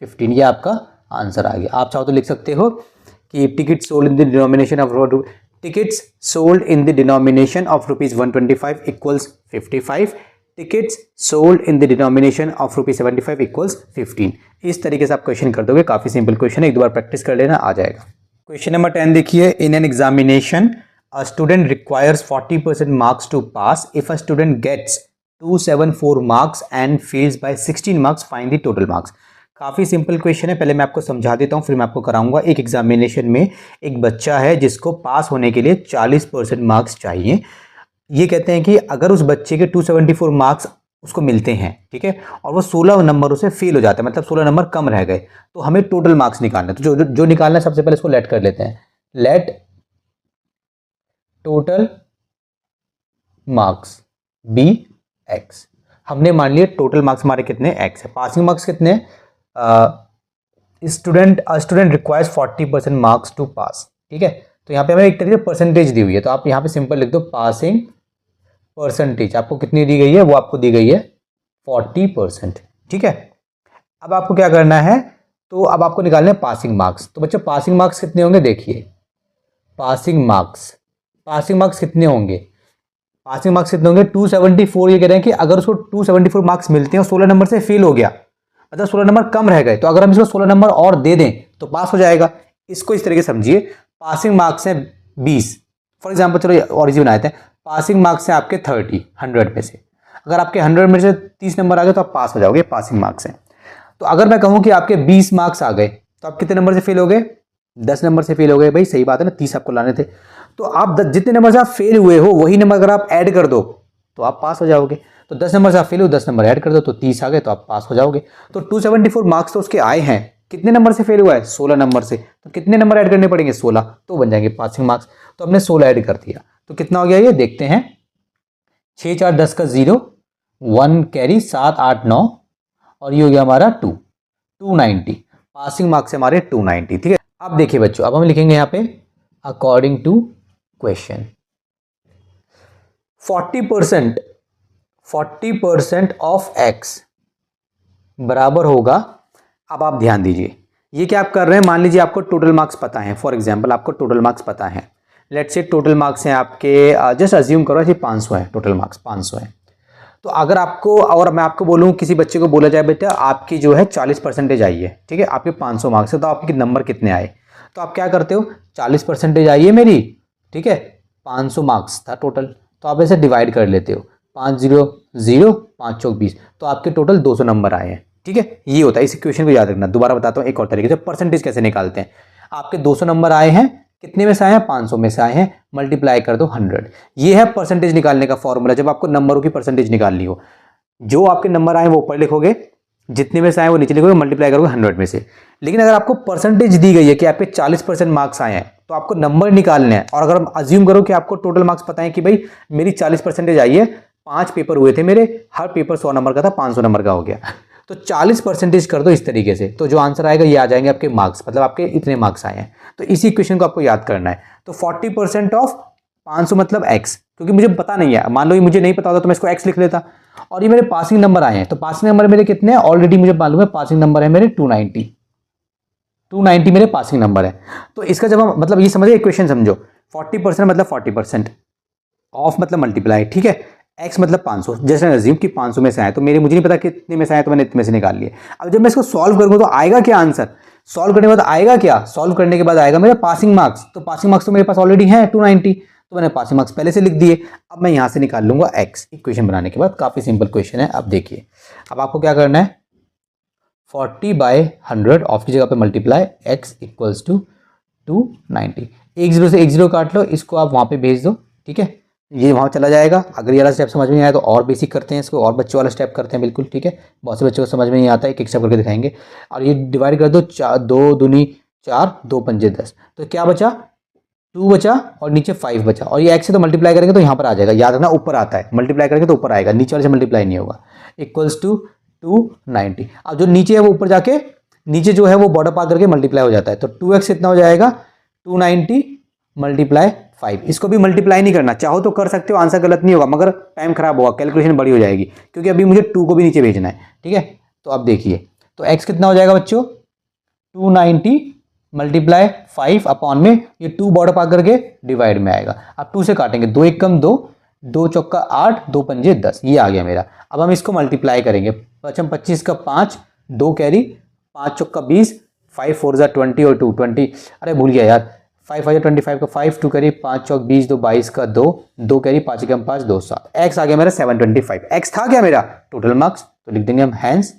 15, ये आपका आंसर आ गया। आप चाहो तो लिख सकते हो कि tickets sold in the denomination of tickets sold in the denomination of ₹125 equals 55, tickets sold in the denomination of ₹75 equals 15। इस तरीके से आप क्वेश्चन कर दोगे, काफ़ी सिंपल क्वेश्चन है, एक दो बार प्रैक्टिस कर लेना, आ जाएगा। क्वेश्चन नंबर 10 देखिए, in an examination a student requires 40% marks to pass, if a student gets 274 marks and fails by 16 marks, find the total marks. काफ़ी सिंपल क्वेश्चन है, पहले मैं आपको समझा देता हूँ फिर मैं आपको कराऊंगा। एक एग्जामिनेशन में एक बच्चा है जिसको पास होने के लिए 40% मार्क्स चाहिए। ये कहते हैं कि अगर उस बच्चे के 274 मार्क्स उसको मिलते हैं, ठीक है, और वो 16 नंबरों से फेल हो जाता है, मतलब 16 नंबर कम रह गए, तो हमें टोटल मार्क्स निकालना है। तो जो निकालना है सबसे पहले इसको लेट कर लेते हैं, let total marks be x. हमने मान लिया टोटल मार्क्स हमारे कितने एक्स है, पासिंग मार्क्स कितने, student requires 40% marks to pass, ठीक है। तो यहाँ पे हमें एक तरीके से परसेंटेज दी हुई है, तो आप यहाँ पे सिंपल लिख दो पासिंग परसेंटेज, आपको कितनी दी गई है, वो आपको दी गई है 40%, ठीक है। अब आपको क्या करना है, तो अब आपको निकालना है पासिंग मार्क्स। तो बच्चों पासिंग मार्क्स कितने होंगे, देखिए पासिंग मार्क्स कितने होंगे, पासिंग मार्क्स कितने होंगे 274। ये कह रहे हैं कि अगर उसको 274 मार्क्स मिलते हैं और 16 नंबर से फेल हो गया, मतलब 16 नंबर कम रह गए, तो अगर हम इसको 16 नंबर और दे दें तो पास हो जाएगा। इसको इस तरीके से समझिए, पासिंग मार्क्स हैं 20, फॉर एग्जाम्पल चलो और इजी बनाते हैं, पासिंग मार्क्स हैं आपके 30 100 में से, अगर आपके 100 में से 30 नंबर आ गए तो आप पास हो जाओगे, पासिंग मार्क्स हैं। तो अगर मैं कहूँ कि आपके 20 मार्क्स आ गए तो आप कितने नंबर से फेल हो गए, 10 नंबर से फेल हो गए। भाई सही बात है ना, 30 आपको लाने थे, तो आप जितने नंबर से आप फेल हुए हो वही नंबर अगर आप ऐड कर दो तो आप पास हो जाओगे। तो 10 नंबर से आप फेल हो, 10 नंबर ऐड कर दो तो 30 आ गए तो आप पास हो जाओगे। तो 274 मार्क्स तो उसके आए हैं, कितने नंबर से फेल हुआ है, 16 नंबर से, तो कितने नंबर ऐड करने पड़ेंगे, 16, तो बन जाएंगे पासिंग मार्क्स। तो हमने 16 ऐड कर दिया, तो कितना हो गया ये देखते हैं, 6 4 10 का 0, 1 कैरी 7 8 9, और ये हो गया हमारा 290, पासिंग मार्क्स हमारे 290। ठीक है, अब देखिए बच्चों, अब हम लिखेंगे यहाँ पे according to question 40% of x बराबर होगा। अब आप ध्यान दीजिए, ये क्या आप कर रहे हैं, मान लीजिए आपको टोटल मार्क्स पता है, फॉर एग्जांपल आपको टोटल मार्क्स पता है, लेट्स से टोटल मार्क्स हैं आपके, जस्ट अज्यूम करो ऐसे 500 है, टोटल मार्क्स 500 है। तो अगर आपको, और मैं आपको बोलूँ, किसी बच्चे को बोला जाए बेटा आपकी जो है 40% आई है, ठीक है, आपके 500 मार्क्स है, तो आपके नंबर कितने आए, तो आप क्या करते हो, 40% आई है मेरी, ठीक है, 500 मार्क्स था टोटल, तो आप ऐसे डिवाइड कर लेते हो, 5 0 0 5 चौक 20, तो आपके टोटल 200 नंबर आए हैं। ठीक है, ये होता है, इस इक्वेशन को याद रखना। दोबारा बताता हूँ एक और तरीके से, परसेंटेज कैसे निकालते हैं। आपके 200 नंबर आए हैं, कितने में से आए हैं, 500 में से आए हैं, मल्टीप्लाई कर दो 100। ये है परसेंटेज निकालने का फॉर्मूला, जब आपको नंबरों की परसेंटेज निकालनी हो। जो आपके नंबर आए वो ऊपर लिखोगे, जितने में से आए वो नीचे लिखोगे, मल्टीप्लाई करोगे 100 में से। लेकिन अगर आपको परसेंटेज दी गई है कि आपके 40% मार्क्स आए हैं, तो आपको नंबर निकालने हैं। और अगर हम अज्यूम करो कि आपको टोटल मार्क्स पता है कि भाई मेरी 40% आई है, 5 पेपर हुए थे मेरे, हर पेपर 100 नंबर का था, 500 नंबर का हो गया, तो 40% कर दो इस तरीके से, तो जो आंसर आएगा ये आ जाएंगे आपके मार्क्स, मतलब आपके इतने मार्क्स आए हैं। तो इसी इक्वेशन को आपको याद करना है। तो 40% ऑफ 500 मतलब x, क्योंकि मुझे पता नहीं है, मान लो ये मुझे नहीं पता होता तो मैं इसको x लिख लेता। और ये मेरे पासिंग नंबर आए हैं, तो पासिंग नंबर मेरे कितने हैं, ऑलरेडी मुझे मालूम है, पासिंग नंबर है मेरे 290 मेरे पासिंग नंबर है। तो इसका जब हम, मतलब ये समझिए इक्वेशन समझो, 40% मतलब 40%, ऑफ मतलब मल्टीप्लाई, ठीक है, x मतलब 500, जैसे अज्यूम कि 500 में से आए, तो मुझे नहीं पता कितने में से आए, तो मैंने इतने में से निकाल लिए। अब जब मैं इसको सॉल्व करूंगा तो आएगा क्या आंसर, सॉल्व करने के बाद आएगा क्या, सॉल्व करने के बाद आएगा मेरा पासिंग मार्क्स। तो पासिंग मार्क्स तो मेरे पास ऑलरेडी है 290, तो मैंने पासिंग मार्क्स पहले से लिख दिए। अब मैं यहां से निकाल लूंगा x, इक्वेशन बनाने के बाद। काफी सिंपल क्वेश्चन है। अब देखिए, अब आपको क्या करना है, 40/100 ऑफ की जगह पे मल्टीप्लाई x इक्वल्स टू 290, एक जीरो से एक जीरो काट लो, इसको आप वहां पे भेज दो, ठीक है, ये वहाँ चला जाएगा। अगर ये वाला स्टेप समझ में नहीं आया तो और बेसिक करते हैं इसको, और बच्चों वाला स्टेप करते हैं, बिल्कुल ठीक है। बहुत से बच्चों को समझ में नहीं आता है, एक एक स्टेप करके दिखाएंगे। और ये डिवाइड कर दो, 2 दूनी 4, 2 पंजे 10, तो क्या बचा, 2 बचा और नीचे 5 बचा। और ये x से तो मल्टीप्लाई करेंगे तो यहाँ पर आ जाएगा, याद रखना ऊपर आता है, मल्टीप्लाई करेंगे तो ऊपर आएगा, नीचे वाले से मल्टीप्लाई नहीं होगा, इक्वल्स टू 290। अब जो नीचे है वो ऊपर जाके, नीचे जो है वो बॉर्डर पार करके मल्टीप्लाई हो जाता है, तो 2x कितना हो जाएगा, 290 मल्टीप्लाई 5। इसको भी मल्टीप्लाई नहीं करना, चाहो तो कर सकते हो, आंसर गलत नहीं होगा, मगर टाइम खराब होगा, कैलकुलेशन बड़ी हो जाएगी, क्योंकि अभी मुझे 2 को भी नीचे भेजना है, ठीक है। तो अब देखिए, तो x कितना हो जाएगा बच्चों, 290 मल्टीप्लाई 5 अपॉन में ये 2 बॉर्डर पार करके डिवाइड में आएगा। अब 2 से काटेंगे, 2 1 कम 2, 2 चौका 8, 2 पंजे 10, ये आ गया मेरा। अब हम इसको मल्टीप्लाई करेंगे, 25 का 5, 2 कैरी, 5 चौका 20, 5 4 जा 20 और 2 20, अरे भूल गया यार, 5 5 25 का 5, 2 कैरी, 5 चौक 20, 2 22 का 2, 2 कैरी, 5 कम 5, 2 7, एक्स आ गया मेरा 725। एक्स था क्या मेरा टोटल मार्क्स, तो लिख देंगे हम हैंस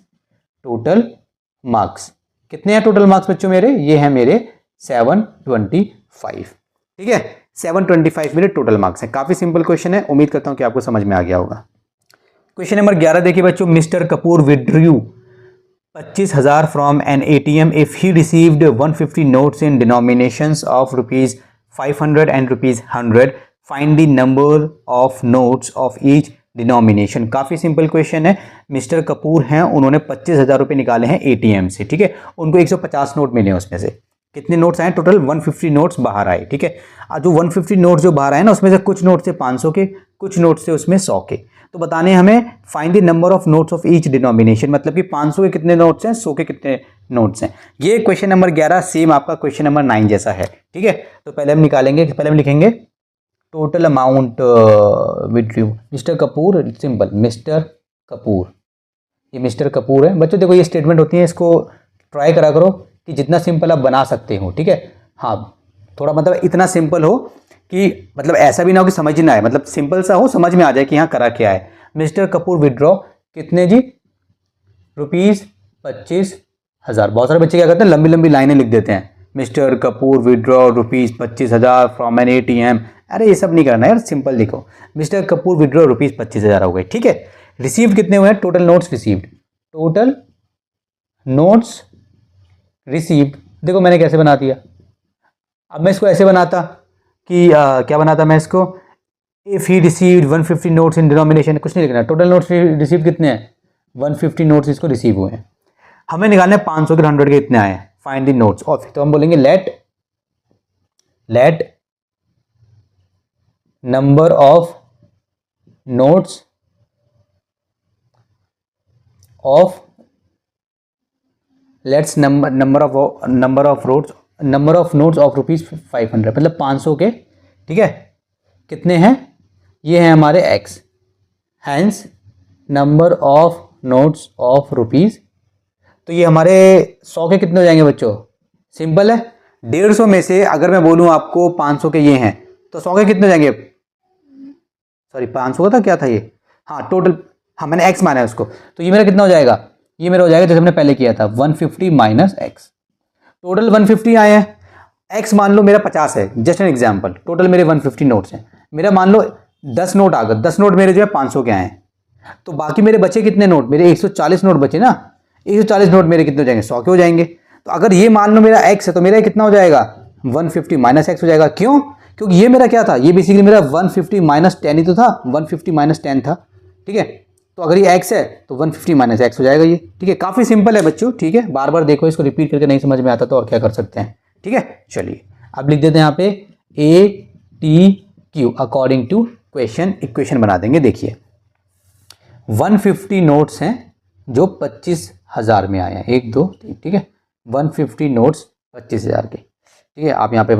टोटल मार्क्स। कितने हैं टोटल मार्क्स बच्चों मेरे, ये हैं मेरे 725, ठीक है, 725 मेरे टोटल मार्क्स हैं। काफी सिंपल क्वेश्चन है, उम्मीद करता हूं कि आपको समझ में आ गया होगा। क्वेश्चन नंबर 11 देखिए बच्चों, mister Kapoor withdrew 25,000 from an ATM if he received 150 notes in denominations of ₹500 and ₹100. Find the number of notes of each denomination. काफ़ी सिंपल क्वेश्चन है। मिस्टर कपूर हैं, उन्होंने 25,000 रुपये निकाले हैं ATM से, ठीक है, उनको 150 नोट मिले हैं, उसमें से कितने नोट्स आए, टोटल 150 नोट्स बाहर आए, ठीक है। जो 150 नोट्स जो बाहर आए ना, उसमें से कुछ नोट से 500 के, कुछ नोट से उसमें 100 के। तो बताने हमें find the number of notes of each denomination, मतलब कि 500 के कितने नोट्स हैं, 100 के कितने नोट्स हैं। ये क्वेश्चन नंबर 11 सेम आपका क्वेश्चन नंबर 9 जैसा है, ठीक है। तो पहले हम निकालेंगे, पहले हम लिखेंगे total amount withdrew mister Kapoor, simple mister Kapoor, ये मिस्टर कपूर है। बच्चों देखो ये स्टेटमेंट होती है, इसको ट्राई करा करो कि जितना सिंपल आप बना सकते हो, ठीक है। हाँ, थोड़ा मतलब इतना सिंपल हो कि मतलब ऐसा भी ना हो कि समझ ना आए, मतलब सिंपल सा हो, समझ में आ जाए कि यहाँ करा क्या है। मिस्टर कपूर विड्रॉ कितने जी, ₹25,000। बहुत सारे बच्चे क्या करते हैं, लंबी लंबी लाइनें लिख देते हैं, mister Kapoor withdraw ₹25,000 from an ATM। अरे ये सब नहीं करना यार, सिंपल लिखो, मिस्टर कपूर विड्रॉ ₹25,000 हो गए, ठीक है। रिसीव्ड कितने हुए हैं, total notes received, total notes received, देखो मैंने कैसे बना दिया। अब मैं इसको ऐसे बनाता कि क्या बनाता मैं इसको, if he received 150 notes in denomination, कुछ नहीं लिखना, टोटल नोट्स रिसीव कितने हैं, 150 नोट्स इसको रिसीव हुए हैं। हमें निकालने 500 के 100 के इतने आए हैं, फाइंड द नोट्स ऑफ, तो हम बोलेंगे let number of notes of, let's number of notes of ₹500, मतलब 500 के, ठीक है, कितने हैं, ये हैं हमारे x, hence number of notes of rupees, तो ये हमारे 100 के कितने हो जाएंगे बच्चों, सिंपल है। 150 में से अगर मैं बोलूँ आपको 500 के ये हैं, तो 100 के कितने हो जाएंगे, सॉरी 500 का था क्या था ये, हाँ टोटल, हाँ मैंने x माना है उसको, तो ये मेरा कितना हो जाएगा, ये मेरा हो जाएगा जैसे हमने पहले किया था 150 माइनस x, टोटल 150 आए हैं, x मान लो मेरा 50 है, जस्ट एन एग्जांपल, टोटल मेरे 150 नोट्स हैं, मेरा मान लो 10 नोट आ गए, 10 नोट मेरे जो है 500 के आए हैं, तो बाकी मेरे बचे कितने नोट, मेरे 140 नोट बचे ना, 140 नोट मेरे कितने हो जाएंगे, 100 के हो जाएंगे। तो अगर ये मान लो मेरा x है, तो मेरा कितना हो जाएगा, 150 माइनस x हो जाएगा, क्यों, क्योंकि ये मेरा क्या था, ये बेसिकली मेरा 150 माइनस 10 ही तो था, 150 माइनस 10 था, ठीक है, तो अगर ये x है तो 150 माइनस x हो जाएगा ये, ठीक है, काफ़ी सिंपल है बच्चों, ठीक है, बार बार देखो, इसको रिपीट करके नहीं समझ में आता तो और क्या कर सकते हैं, ठीक है। चलिए अब लिख देते हैं यहाँ पे ATQ according to question, equation बना देंगे, देखिए 150 नोट्स हैं जो 25,000 में आए हैं, 1 2 3, ठीक है, 150 नोट्स 25,000 के, ठीक है, आप यहाँ पे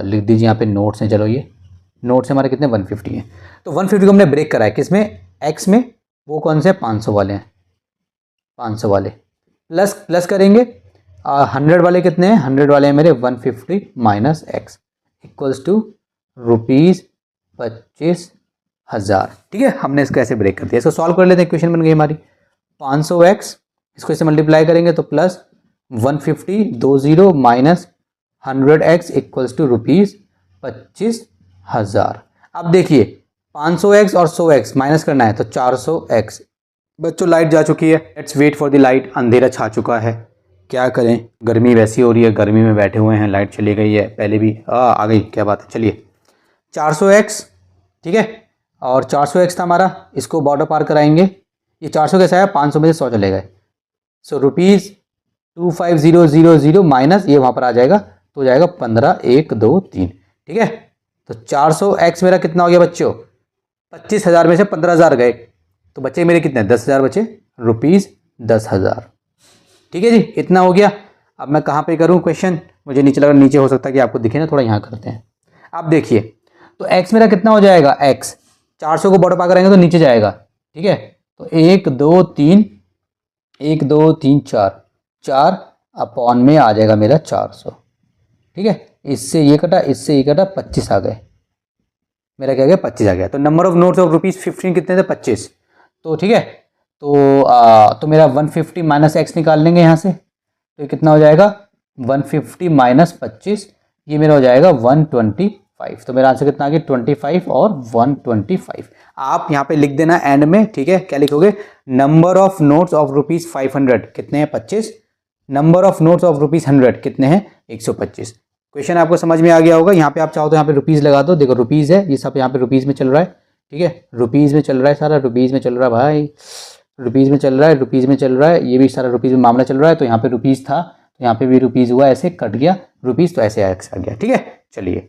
लिख दीजिए, यहाँ पे नोट्स हैं, चलो ये नोट्स हमारे कितने 150 हैं, तो 150 को हमने ब्रेक करा है किसमें, x में, वो कौन से 500 वाले हैं, 500 वाले प्लस करेंगे 100 वाले कितने हैं, 100 वाले हैं मेरे 150 माइनस x इक्वल्स टू ₹25,000, ठीक है, हमने इसको ऐसे ब्रेक कर दिया, इसको सॉल्व कर लेते हैं, इक्वेशन बन गई हमारी 500x, इसको इसे मल्टीप्लाई करेंगे तो plus 150 20 minus 100x equals to ₹25,000। अब देखिए 500x और 100x माइनस करना है तो 400x, बच्चों लाइट जा चुकी है, let's wait for the light, अंधेरा छा चुका है, क्या करें, गर्मी वैसी हो रही है, गर्मी में बैठे हुए हैं, लाइट चली गई है, पहले भी आ गई, क्या बात है, चलिए 400x, ठीक है, और 400x था हमारा, इसको बॉर्डर पार कराएंगे, ये 400 कैसा है, 500 में से 100 चले गए, सो ₹25,000 माइनस ये वहाँ पर आ जाएगा, तो हो जाएगा 15,123, ठीक है, तो 400x मेरा कितना हो गया बच्चों, 25,000 में से 15,000 गए, तो बच्चे मेरे कितने 10,000 बचे, ₹10,000, ठीक है जी, इतना हो गया। अब मैं कहाँ पे करूँ क्वेश्चन, मुझे नीचे लगा, नीचे हो सकता है कि आपको दिखे ना, थोड़ा यहाँ करते हैं। अब देखिए तो x मेरा कितना हो जाएगा, x 400 को बॉर्डर पार करेंगे तो नीचे जाएगा, ठीक है, तो 1 2 3 4 अपॉन में आ जाएगा मेरा 400, ठीक है, इससे ये कटा 25 आ गए, मेरा क्या गया 25 आ गया, तो नंबर ऑफ नोट्स ऑफ ₹15 कितने थे 25, तो ठीक है, तो मेरा 150 माइनस x निकाल लेंगे यहाँ से, तो ये कितना हो जाएगा 150 माइनस 25, ये मेरा हो जाएगा 125, तो मेरा आंसर कितना आ गया 25 और 125। आप यहाँ पे लिख देना एंड में, ठीक है, क्या लिखोगे, नंबर ऑफ नोट्स ऑफ ₹500 कितने हैं 25, नंबर ऑफ नोट्स ऑफ ₹100 कितने हैं 125। क्वेश्चन आपको समझ में आ गया होगा, यहाँ पे आप चाहो तो यहाँ पे रुपीज़ लगा दो, देखो रुपीज़ है, ये सब यहाँ पे रुपीज़ में चल रहा है, ठीक है, रुपीज़ में चल रहा है, सारा रुपीज़ में चल रहा है भाई, रुपीज़ में चल रहा है, रुपीज़ में चल रहा है, ये भी सारा रुपीज़ में मामला चल रहा है, तो यहाँ पे रुपीज़ था तो यहाँ पे भी रुपीज़ हुआ, ऐसे कट गया रुपीज़, तो ऐसे एक्स आ गया, ठीक है, चलिए